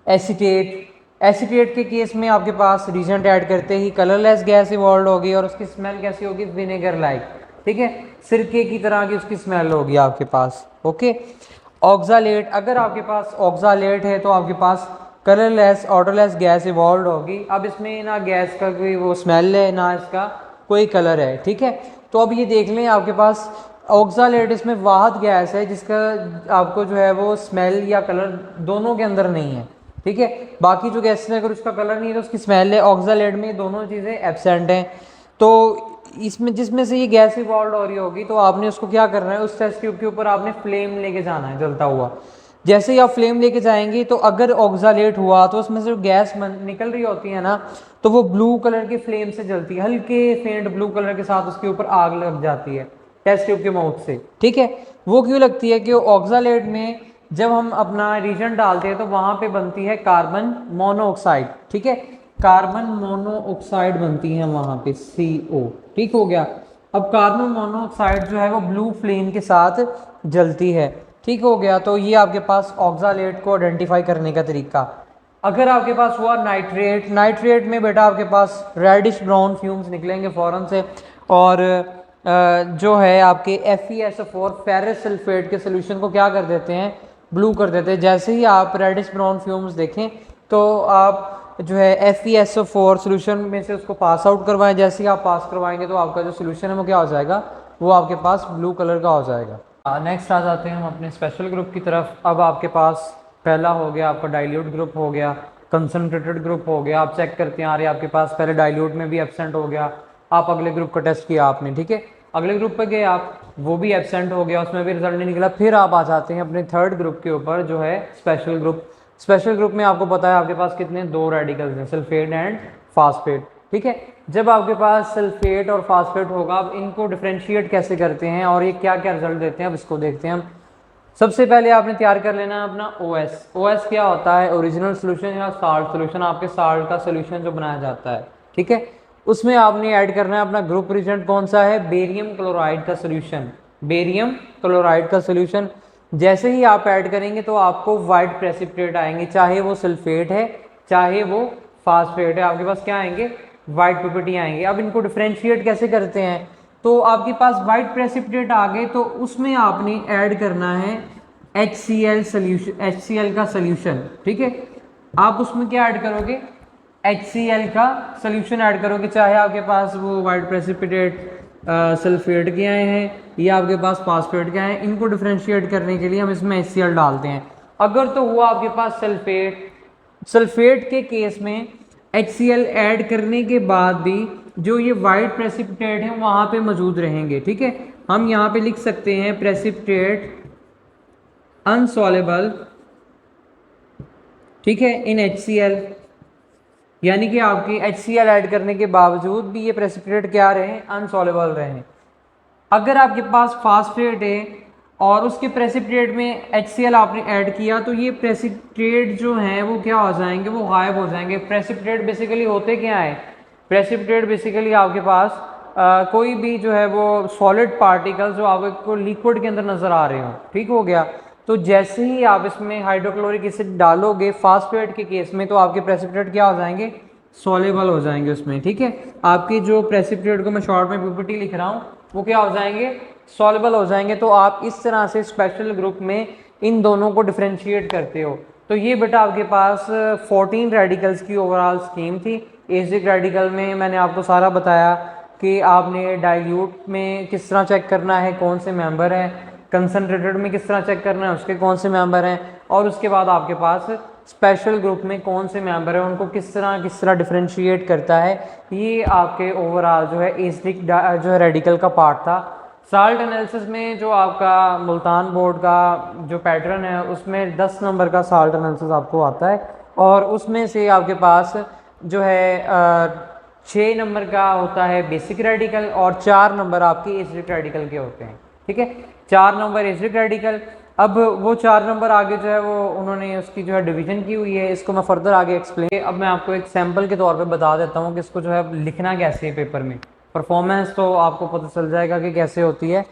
एसीटेट के केस में आपके पास रिएजेंट ऐड करते ही कलरलेस गैस इवॉल्व होगी और उसकी स्मेल कैसी होगी, विनेगर लाइक, ठीक है, सिरके की तरह की उसकी स्मेल होगी आपके पास। ओके। ऑक्सालेट, अगर आपके पास ऑक्सालेट है तो आपके पास कलरलेस ऑडरलेस गैस इवॉल्व होगी। अब इसमें ना गैस का कोई वो स्मेल है ना इसका कोई कलर है, ठीक है। तो अब ये देख लें, आपके पास ऑक्सालेट इसमें वाहद गैस है जिसका आपको जो है वो स्मेल या कलर दोनों के अंदर नहीं है, ठीक है। बाकी जो गैस है अगर उसका कलर नहीं है तो उसकी स्मेल है। ऑक्सालेट में दोनों चीज़ें एब्सेंट हैं। तो इसमें जिसमें से ये गैस इवॉल्व हो रही होगी तो आपने उसको क्या करना है, उस टेस्ट ट्यूब के ऊपर आपने फ्लेम लेके जाना है जलता हुआ। जैसे ही आप फ्लेम लेके जाएंगे तो अगर ऑक्सालेट हुआ तो उसमें से जो गैस निकल रही होती है ना तो वो ब्लू कलर की फ्लेम से जलती है, हल्के फेंट ब्लू कलर के साथ उसके ऊपर आग लग जाती है टेस्ट ट्यूब के माउथ से, ठीक है। वो क्यों लगती है कि ऑक्सालेट में जब हम अपना रिएजेंट डालते हैं तो वहां पे बनती है कार्बन मोनोऑक्साइड, ठीक है, कार्बन मोनोऑक्साइड बनती है वहां पे CO, ठीक हो गया। अब कार्बन मोनोऑक्साइड जो है वो ब्लू फ्लेम के साथ जलती है, ठीक हो गया। तो ये आपके पास ऑक्सालेट को आइडेंटिफाई करने का तरीका। अगर आपके पास हुआ नाइट्रेट, नाइट्रेट में बेटा आपके पास रेडिश ब्राउन फ्यूम्स निकलेंगे फ़ौरन से, और जो है आपके FeSO4 फेरस सल्फेट के सोल्यूशन को क्या कर देते हैं, ब्लू कर देते हैं। जैसे ही आप रेडिश ब्राउन फ्यूम्स देखें तो आप जो है FeSO4 सोल्यूशन में से उसको पास आउट करवाएं। जैसे ही आप पास करवाएंगे तो आपका जो सोल्यूशन है वो क्या हो जाएगा, वो आपके पास ब्लू कलर का हो जाएगा। नेक्स्ट आ जाते हैं हम अपने स्पेशल ग्रुप की तरफ। अब आपके पास पहला हो गया आपका डाइल्यूट ग्रुप हो गया, कंसनट्रेटेड ग्रुप हो गया। आप चेक करते हैं आ रहे आपके पास पहले डाइल्यूट में भी एब्सेंट हो गया, आप अगले ग्रुप का टेस्ट किया आपने, ठीक है, अगले ग्रुप पे गए आप, वो भी एब्सेंट हो गया, उसमें भी रिजल्ट नहीं निकला। फिर आप आ जाते हैं अपने थर्ड ग्रुप के ऊपर जो है स्पेशल ग्रुप। स्पेशल ग्रुप में आपको पता है आपके पास कितने दो रेडिकल्स हैं, सल्फेट एंड फास्फेट, ठीक है। जब आपके पास सल्फेट और फास्फेट होगा, अब इनको डिफ्रेंशिएट कैसे करते हैं और ये क्या क्या रिजल्ट देते हैं, अब इसको देखते हैं हम। सबसे पहले आपने तैयार कर लेना है अपना OS। OS क्या होता है, ओरिजिनल सोल्यूशन या साल्ट सोल्यूशन, आपके साल्ट का सोल्यूशन जो बनाया जाता है, ठीक है। उसमें आपने ऐड करना है अपना ग्रुप रिएजेंट कौन सा है, बेरियम क्लोराइड का सोल्यूशन, बेरियम क्लोराइड का सोल्यूशन। जैसे ही आप ऐड करेंगे तो आपको वाइट प्रेसिपिटेट आएंगे, चाहे वो सल्फेट है चाहे वो फास्फेट है, आपके पास क्या आएंगे, वाइट पिपिटी आएंगे। अब इनको डिफ्रेंशिएट कैसे करते हैं, तो आपके पास वाइट प्रेसिपिटेट आ गए तो उसमें आपने ऐड करना है HCl सोल्यूशन, HCl का सोल्यूशन, ठीक है। आप उसमें क्या ऐड करोगे, HCl का सोल्यूशन ऐड करोगे, चाहे आपके पास वो वाइट प्रेसिपिटेट सल्फेट के आए हैं या आपके पास फास्फेट के आए हैं। इनको डिफ्रेंशिएट करने के लिए हम इसमें HCl डालते हैं। अगर तो हुआ आपके पास सल्फेट, सल्फेट के केस में HCl ऐड करने के बाद भी जो ये वाइट प्रेसिपिटेट है वहाँ पे मौजूद रहेंगे, ठीक है। हम यहाँ पे लिख सकते हैं प्रेसिपिटेट अनसॉलेबल, ठीक है, इन HCl, यानी कि आपकी HCl ऐड करने के बावजूद भी ये प्रेसिपिटेट क्या रहे, अनसॉलेबल रहे। अगर आपके पास फास्फेट है और उसके प्रेसिपिटेट में HCl आपने ऐड किया तो ये प्रेसिपिटेट जो हैं वो क्या हो जाएंगे, वो गायब हो जाएंगे। प्रेसिपिटेट बेसिकली होते क्या है, प्रेसिपिटेट बेसिकली आपके पास कोई भी जो है वो सॉलिड पार्टिकल्स जो आपको लिक्विड के अंदर नज़र आ रहे हो, ठीक हो गया। तो जैसे ही आप इसमें हाइड्रोक्लोरिक एसिड डालोगे फास्फेट के केस में तो आपके प्रेसिपिटेट क्या हो जाएंगे, सॉलेबल हो जाएंगे उसमें, ठीक है। आपके जो प्रेसिपिटेट को मैं शॉर्ट में PPT लिख रहा हूँ वो क्या हो जाएंगे, सॉल्युबल हो जाएंगे। तो आप इस तरह से स्पेशल ग्रुप में इन दोनों को डिफरेंशिएट करते हो। तो ये बेटा आपके पास 14 रेडिकल्स की ओवरऑल स्कीम थी। एसिडिक रेडिकल में मैंने आपको सारा बताया कि आपने डाइल्यूट में किस तरह चेक करना है कौन से मेंबर हैं, कंसनट्रेटेड में किस तरह चेक करना है उसके कौन से मेंबर हैं, और उसके बाद आपके पास स्पेशल ग्रुप में कौन से मेंबर हैं उनको किस तरह डिफरेंशिएट करता है। ये आपके ओवरऑल जो है एसिडिक जो है रेडिकल का पार्ट था। साल्ट एनालिसिस में जो आपका मुल्तान बोर्ड का जो पैटर्न है उसमें 10 नंबर का साल्ट एनालिसिस आपको आता है और उसमें से आपके पास जो है 6 नंबर का होता है बेसिक रेडिकल और 4 नंबर आपकी एसिडिक रेडिकल के होते हैं, ठीक है। 4 नंबर एसिडिक रेडिकल। अब वो 4 नंबर आगे जो है वो उन्होंने उसकी जो है डिवीजन की हुई है, इसको मैं फर्दर आगे एक्सप्लेन, अब मैं आपको एक सैम्पल के तौर पे बता देता हूँ कि इसको जो है लिखना कैसे है पेपर में। परफॉर्मेंस तो आपको पता चल जाएगा कि कैसे होती है।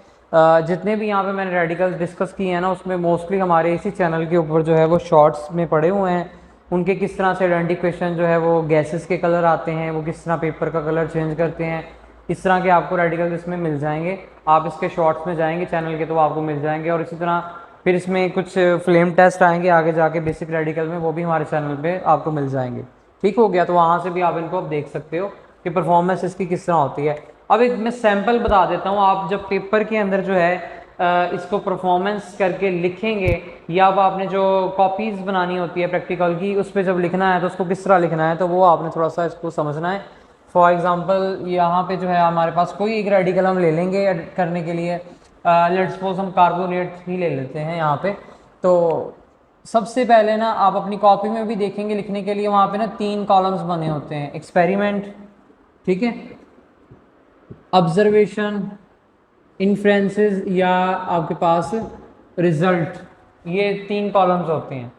जितने भी यहाँ पे मैंने रेडिकल्स डिस्कस किए हैं ना उसमें मोस्टली हमारे इसी चैनल के ऊपर जो है वो शॉर्ट्स में पड़े हुए हैं। उनके किस तरह से आइडेंटिफिकेशन जो है वो गैसेस के कलर आते हैं, वो किस तरह पेपर का कलर चेंज करते हैं, इस तरह के आपको रेडिकल्स इसमें मिल जाएंगे। आप इसके शॉर्ट्स में जाएंगे चैनल के तो आपको मिल जाएंगे। और इसी तरह फिर इसमें कुछ फ्लेम टेस्ट आएंगे आगे जाके बेसिक रेडिकल में, वो भी हमारे चैनल पे आपको मिल जाएंगे, ठीक हो गया। तो वहाँ से भी आप इनको अब देख सकते हो कि परफॉर्मेंस इसकी किस तरह होती है। अब एक मैं सैम्पल बता देता हूँ, आप जब पेपर के अंदर जो है इसको परफॉर्मेंस करके लिखेंगे या अब आपने जो कॉपीज़ बनानी होती है प्रैक्टिकल की उस पर जब लिखना है तो उसको किस तरह लिखना है तो वो आपने थोड़ा सा इसको समझना है। फॉर एग्जांपल यहाँ पे जो है हमारे पास कोई एक रेडिकल हम ले लेंगे ऐड करने के लिए, लेट्स सपोज हम कार्बोनेट ही ले लेते हैं यहाँ पे। तो सबसे पहले ना आप अपनी कॉपी में भी देखेंगे लिखने के लिए वहाँ पे ना 3 कॉलम्स बने होते हैं, एक्सपेरिमेंट, ठीक है, ऑब्जर्वेशन, इन्फ्रेंसेस या आपके पास रिजल्ट, ये 3 कॉलम्स होते हैं।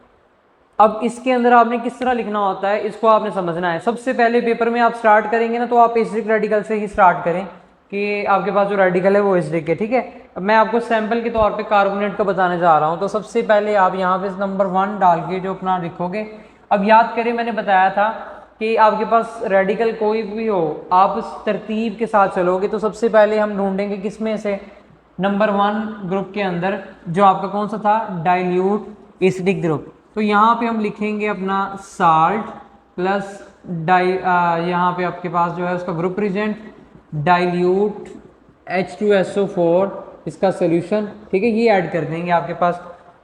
अब इसके अंदर आपने किस तरह लिखना होता है इसको आपने समझना है। सबसे पहले पेपर में आप स्टार्ट करेंगे ना तो आप एसिडिक रेडिकल से ही स्टार्ट करें कि आपके पास जो रेडिकल है वो एसिडिक है, ठीक है। अब मैं आपको सैंपल के तौर पे कार्बोनेट का बताने जा रहा हूँ। तो सबसे पहले आप यहाँ पे नंबर 1 डाल के जो अपना लिखोगे, अब याद करें मैंने बताया था कि आपके पास रेडिकल कोई भी हो आप उस तरतीब के साथ चलोगे। तो सबसे पहले हम ढूंढेंगे किस में से, नंबर 1 ग्रुप के अंदर जो आपका कौन सा था, डाइल्यूट एसिडिक ग्रुप। तो यहाँ पे हम लिखेंगे अपना साल्ट प्लस यहाँ पे आपके पास जो है उसका ग्रुप रिएजेंट डाइल्यूट H2SO4 इसका सोल्यूशन, ठीक है, ये ऐड कर देंगे आपके पास।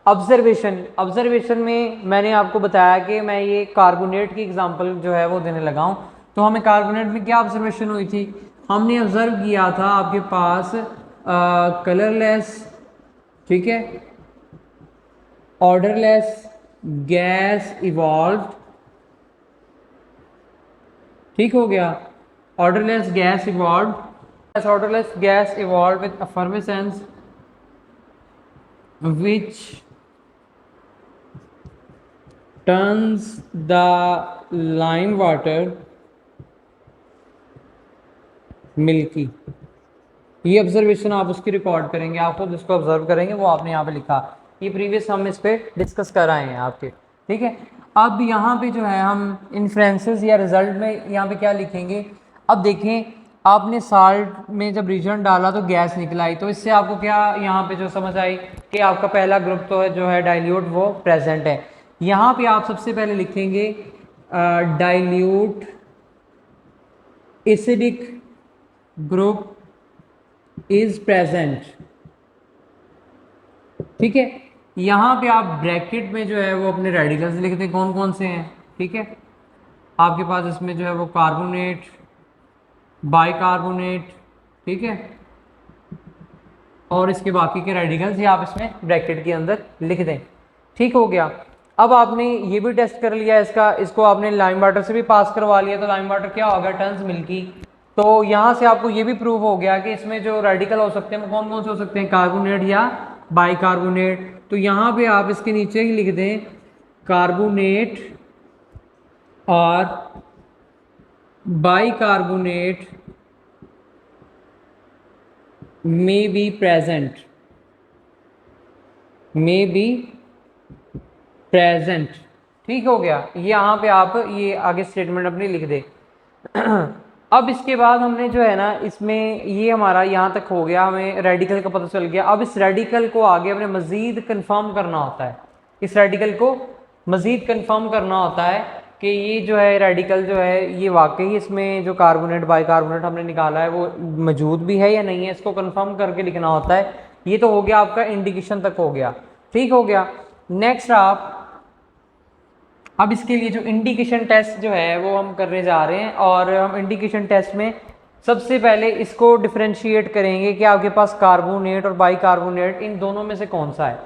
ऑब्जर्वेशन में मैंने आपको बताया कि मैं ये कार्बोनेट की एग्जांपल जो है वो देने लगा हूँ। तो हमें कार्बोनेट में क्या ऑब्जर्वेशन हुई थी, हमने ऑब्जर्व किया था आपके पास कलरलेस, ठीक है, ऑर्डरलेस गैस इवॉल्व, ठीक हो गया, odourless gas evolve, odourless gas evolve with effervescence which turns the lime water milky. ये ऑब्जर्वेशन आप उसकी रिकॉर्ड करेंगे, आप खुद इसको ऑब्जर्व करेंगे, वो आपने यहाँ पे लिखा, ये प्रीवियस हम इस पे डिस्कस कर आए हैं आपके, ठीक है। अब यहाँ पे जो है हम इन्फ्लुएंसेस या रिजल्ट में यहाँ पे क्या लिखेंगे, अब देखें आपने साल्ट में जब रिएजेंट डाला तो गैस निकल आई, तो इससे आपको क्या यहाँ पे जो समझ आई कि आपका पहला ग्रुप तो है जो है डाइल्यूट वो प्रेजेंट है। यहाँ पे आप सबसे पहले लिखेंगे dilute acidic group is present, ठीक है। यहाँ पे आप ब्रैकेट में जो है वो अपने रेडिकल्स लिखते हैं कौन कौन से हैं, ठीक है। आपके पास इसमें जो है वो कार्बोनेट, बाइकार्बोनेट, ठीक है, और इसके बाकी के रेडिकल्स ये आप इसमें ब्रैकेट के अंदर लिख दें, ठीक हो गया। अब आपने ये भी टेस्ट कर लिया इसका, इसको आपने लाइम वाटर से भी पास करवा लिया, तो लाइम वाटर क्या होगा, टर्न्स मिल्की। तो यहाँ से आपको ये भी प्रूव हो गया कि इसमें जो रेडिकल हो सकते हैं वो कौन कौन से हो सकते हैं, कार्बोनेट या बाइकार्बोनेट। तो यहाँ पे आप इसके नीचे ही लिख दें कार्बोनेट और bicarbonate may be present, may be present, ठीक हो गया। यहाँ पे आप ये आगे स्टेटमेंट अपनी लिख दे। अब इसके बाद हमने जो है ना इसमें ये हमारा यहाँ तक हो गया, हमें रेडिकल का पता चल गया। अब इस रेडिकल को आगे हमने मज़ीद कंफर्म करना होता है, इस रेडिकल को मज़ीद कंफर्म करना होता है कि ये जो है रेडिकल जो है ये वाकई इसमें जो कार्बोनेट बाइकार्बोनेट हमने निकाला है वो मौजूद भी है या नहीं है, इसको कंफर्म करके लिखना होता है। ये तो हो गया आपका इंडिकेशन तक हो गया, ठीक हो गया। नेक्स्ट आप अब इसके लिए जो इंडिकेशन टेस्ट जो है वो हम करने जा रहे हैं, और हम इंडिकेशन टेस्ट में सबसे पहले इसको डिफ्रेंशिएट करेंगे कि आपके पास कार्बोनेट और बाइकार्बोनेट इन दोनों में से कौन सा है।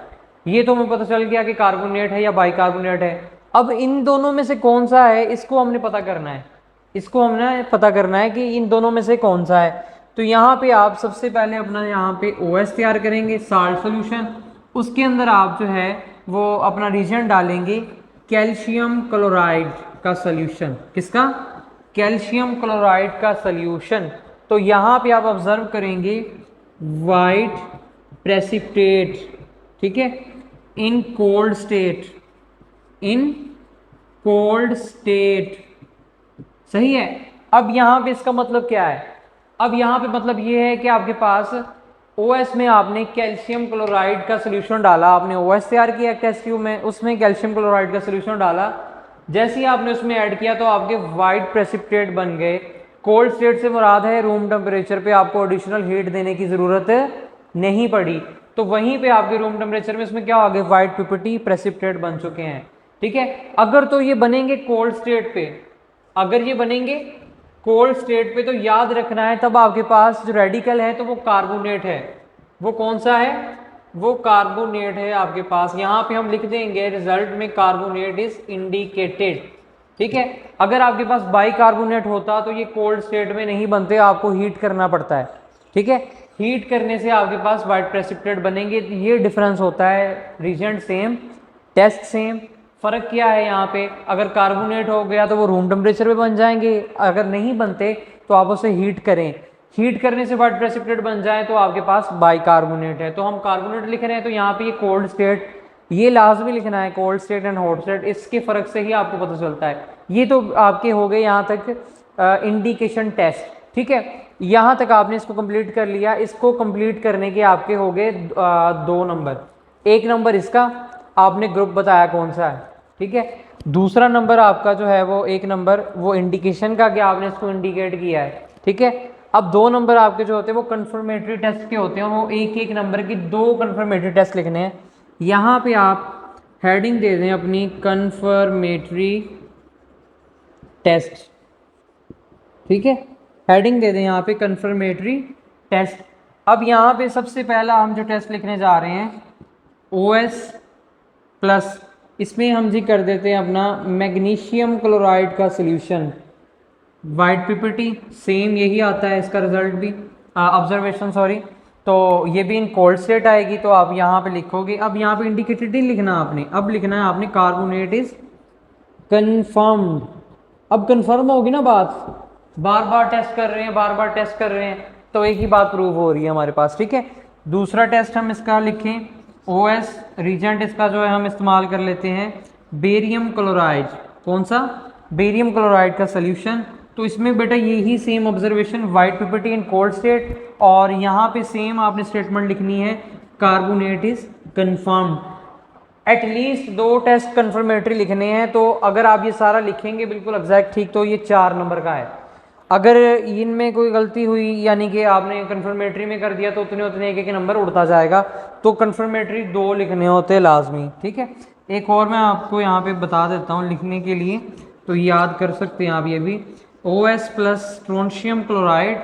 ये तो हमें पता चल गया कि कार्बोनेट है या बाइकार्बोनेट है। अब इन दोनों में से कौन सा है इसको हमने पता करना है, इसको हमने पता करना है कि इन दोनों में से कौन सा है। तो यहाँ पे आप सबसे पहले अपना यहाँ पे OS तैयार करेंगे, साल्ट सोल्यूशन, उसके अंदर आप जो है वो अपना रीजन डालेंगे कैल्शियम क्लोराइड का सोल्यूशन, किसका, कैल्शियम क्लोराइड का सोल्यूशन। तो यहाँ पे आप ऑब्जर्व करेंगे वाइट प्रेसिपिटेट, ठीक है, इन कोल्ड स्टेट, इन कोल्ड स्टेट, सही है। अब यहाँ पे इसका मतलब क्या है, अब यहाँ पे मतलब ये है कि आपके पास OS में आपने कैल्शियम क्लोराइड का सोल्यूशन डाला, आपने OS तैयार किया टेस्ट ट्यूब में, उसमें कैल्शियम क्लोराइड का सोल्यूशन डाला, जैसे ही आपने उसमें ऐड किया तो आपके वाइट प्रेसिपिटेट बन गए। कोल्ड स्टेट से मुराद है रूम टेम्परेचर पे आपको एडिशनल हीट देने की ज़रूरत नहीं पड़ी, तो वहीं पे आपके रूम टेम्परेचर में इसमें क्या हो गए, वाइट पिपिटी प्रेसिपिटेट बन चुके हैं, ठीक है। अगर तो ये बनेंगे कोल्ड स्टेट पे, अगर ये बनेंगे कोल्ड स्टेट पे तो याद रखना है तब आपके पास जो रेडिकल है तो वो कार्बोनेट है, वो कौन सा है, वो कार्बोनेट है आपके पास। यहाँ पे हम लिख देंगे रिजल्ट में कार्बोनेट इज इंडिकेटेड, ठीक है। अगर आपके पास बाइकार्बोनेट होता तो ये कोल्ड स्टेट में नहीं बनते, आपको हीट करना पड़ता है, ठीक है। हीट करने से आपके पास वाइट प्रेसिपिटेट बनेंगे, ये डिफरेंस होता है, रीजेंट सेम, टेस्ट सेम। फ़र्क क्या है यहाँ पे, अगर कार्बोनेट हो गया तो वो रूम टेम्परेचर पे बन जाएंगे, अगर नहीं बनते तो आप उसे हीट करें, हीट करने से वाइट प्रेसिपिटेट बन जाए तो आपके पास बाइकार्बोनेट है। तो हम कार्बोनेट लिख रहे हैं तो यहाँ पे ये कोल्ड स्टेट, ये लाजमी लिखना है, cold state and hot state, इसके फ़र्क से ही आपको पता चलता है। ये तो आपके हो गए यहाँ तक इंडिकेशन टेस्ट, ठीक है। यहाँ तक आपने इसको कंप्लीट कर लिया, इसको कंप्लीट करने के आपके हो गए 2 नंबर। एक नंबर इसका आपने ग्रुप बताया कौन सा है, ठीक है। दूसरा नंबर आपका जो है वो एक नंबर वो इंडिकेशन का कि आपने इसको इंडिकेट किया है, ठीक है। अब 2 नंबर आपके जो होते हैं वो कन्फर्मेटरी टेस्ट के होते हैं, और वो एक एक नंबर की 2 कन्फर्मेटरी टेस्ट लिखने हैं। यहाँ पे आप हेडिंग दे दें अपनी कन्फर्मेटरी टेस्ट, ठीक है, हेडिंग दे दें यहाँ पे कन्फर्मेटरी टेस्ट। अब यहाँ पे सबसे पहला हम जो टेस्ट लिखने जा रहे हैं OS प्लस, इसमें हम जी कर देते हैं अपना मैग्नीशियम क्लोराइड का सोल्यूशन, वाइट पीपीटी, सेम यही आता है इसका रिजल्ट भी, ऑब्जर्वेशन सॉरी। तो ये भी इन कोल्ड स्टेट आएगी, तो आप यहाँ पे लिखोगे। अब यहाँ पे इंडिकेटेड नहीं लिखना आपने, अब लिखना है आपने कार्बोनेट इज कन्फर्म्ड। अब कन्फर्म होगी ना बात, बार बार टेस्ट कर रहे हैं, बार बार टेस्ट कर रहे हैं, तो एक ही बात प्रूव हो रही है हमारे पास, ठीक है। दूसरा टेस्ट हम इसका लिखें, OS रीजेंट इसका जो है हम इस्तेमाल कर लेते हैं बेरियम क्लोराइड। कौन सा? बेरियम क्लोराइड का सोल्यूशन। तो इसमें बेटा यही same observation, white PPT in cold state, और यहाँ पे सेम आपने स्टेटमेंट लिखनी है carbonate is confirmed. At least 2 test confirmatory लिखने हैं, तो अगर आप ये सारा लिखेंगे बिल्कुल एग्जैक्ट ठीक, तो ये 4 नंबर का है। अगर इनमें कोई गलती हुई, यानी कि आपने कन्फर्मेटरी में कर दिया, तो उतने उतने एक एक नंबर उड़ता जाएगा। तो कन्फर्मेटरी 2 लिखने होते हैं लाजमी, ठीक है। एक और मैं आपको यहाँ पे बता देता हूँ लिखने के लिए, तो याद कर सकते हैं आप ये भी। OS प्लस स्ट्रोंशियम क्लोराइड,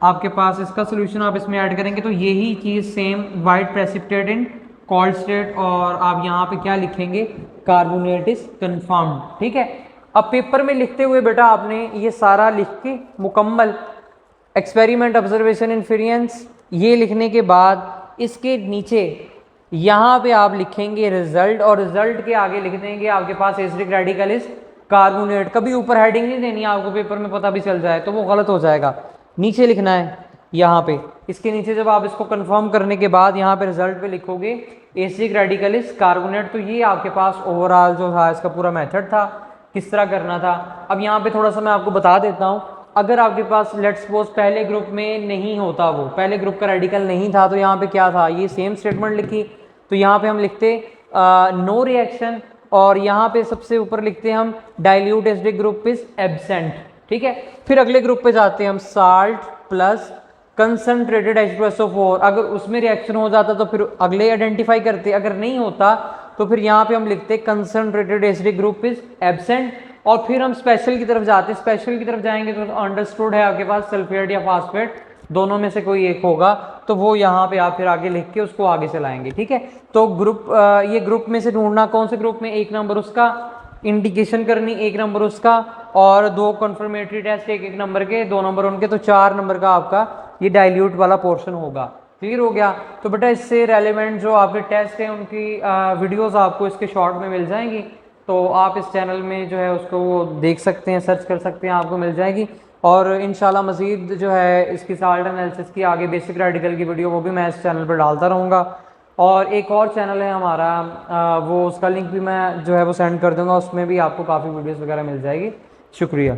आपके पास इसका सोल्यूशन आप इसमें ऐड करेंगे, तो यही चीज़ same white precipitate in cold state, और आप यहाँ पे क्या लिखेंगे, कार्बोनेट इज कन्फर्म्ड, ठीक है। अब पेपर में लिखते हुए बेटा आपने ये सारा लिख के मुकम्मल एक्सपेरिमेंट, ऑब्जर्वेशन, इन्फेरेंस, ये लिखने के बाद इसके नीचे यहाँ पे आप लिखेंगे रिजल्ट, और रिजल्ट के आगे लिख देंगे आपके पास एसिडिक रेडिकल इज कार्बोनेट। कभी ऊपर हेडिंग नहीं देनी, आपको पेपर में पता भी चल जाए तो वो गलत हो जाएगा। नीचे लिखना है यहाँ पे, इसके नीचे जब आप इसको कंफर्म करने के बाद यहाँ पे रिजल्ट पे लिखोगे एसिडिक रेडिकल इज कार्बोनेट। तो ये आपके पास ओवरऑल जो था इसका पूरा मेथड था, किस तरह करना था। अब यहाँ पे थोड़ा सा मैं आपको बता देता हूँ, अगर आपके पास लेट्स सपोज पहले ग्रुप में नहीं होता, वो पहले ग्रुप का रेडिकल नहीं था, तो यहाँ पे क्या था, ये सेम स्टेटमेंट लिखी, तो यहाँ पे हम लिखते नो रिएक्शन, और यहाँ पे सबसे ऊपर लिखते हैं हम dilute acidic group is absent, ठीक है। फिर अगले ग्रुप पे जाते हैं हम, साल्ट प्लस कंसंट्रेटेड H2SO4। अगर उसमें रिएक्शन हो जाता तो फिर अगले आइडेंटिफाई करते, अगर नहीं होता तो फिर यहाँ पे हम लिखते concentrated acidic group is absent. और फिर हम स्पेशल की तरफ जाते, स्पेशल की तरफ जाएंगे तो अंडरस्टूड है आपके पास सल्फेट या फास्फेट, दोनों में से कोई एक होगा, तो वो यहाँ पे आप फिर आगे लिख के उसको आगे चलाएंगे, ठीक है। तो ग्रुप ये ग्रुप में से ढूंढना कौन से ग्रुप में, 1 नंबर उसका, इंडिकेशन करनी 1 नंबर उसका, और 2 कन्फर्मेटरी टेस्ट 1 नंबर के, 2 नंबर उनके, तो 4 नंबर का आपका ये डाइल्यूट वाला पोर्शन होगा। क्लियर हो गया। तो बेटा इससे रेलेवेंट जो आपके टेस्ट हैं उनकी वीडियोस आपको इसके शॉर्ट में मिल जाएंगी, तो आप इस चैनल में जो है उसको वो देख सकते हैं, सर्च कर सकते हैं, आपको मिल जाएगी। और इंशाल्लाह मज़ीद जो है इसकी साल्ट एनालिसिस की आगे बेसिक रेडिकल की वीडियो वो भी मैं इस चैनल पर डालता रहूँगा। और एक और चैनल है हमारा, वो उसका लिंक भी मैं जो है वो सेंड कर दूँगा, उसमें भी आपको काफ़ी वीडियोज़ वगैरह मिल जाएगी। शुक्रिया।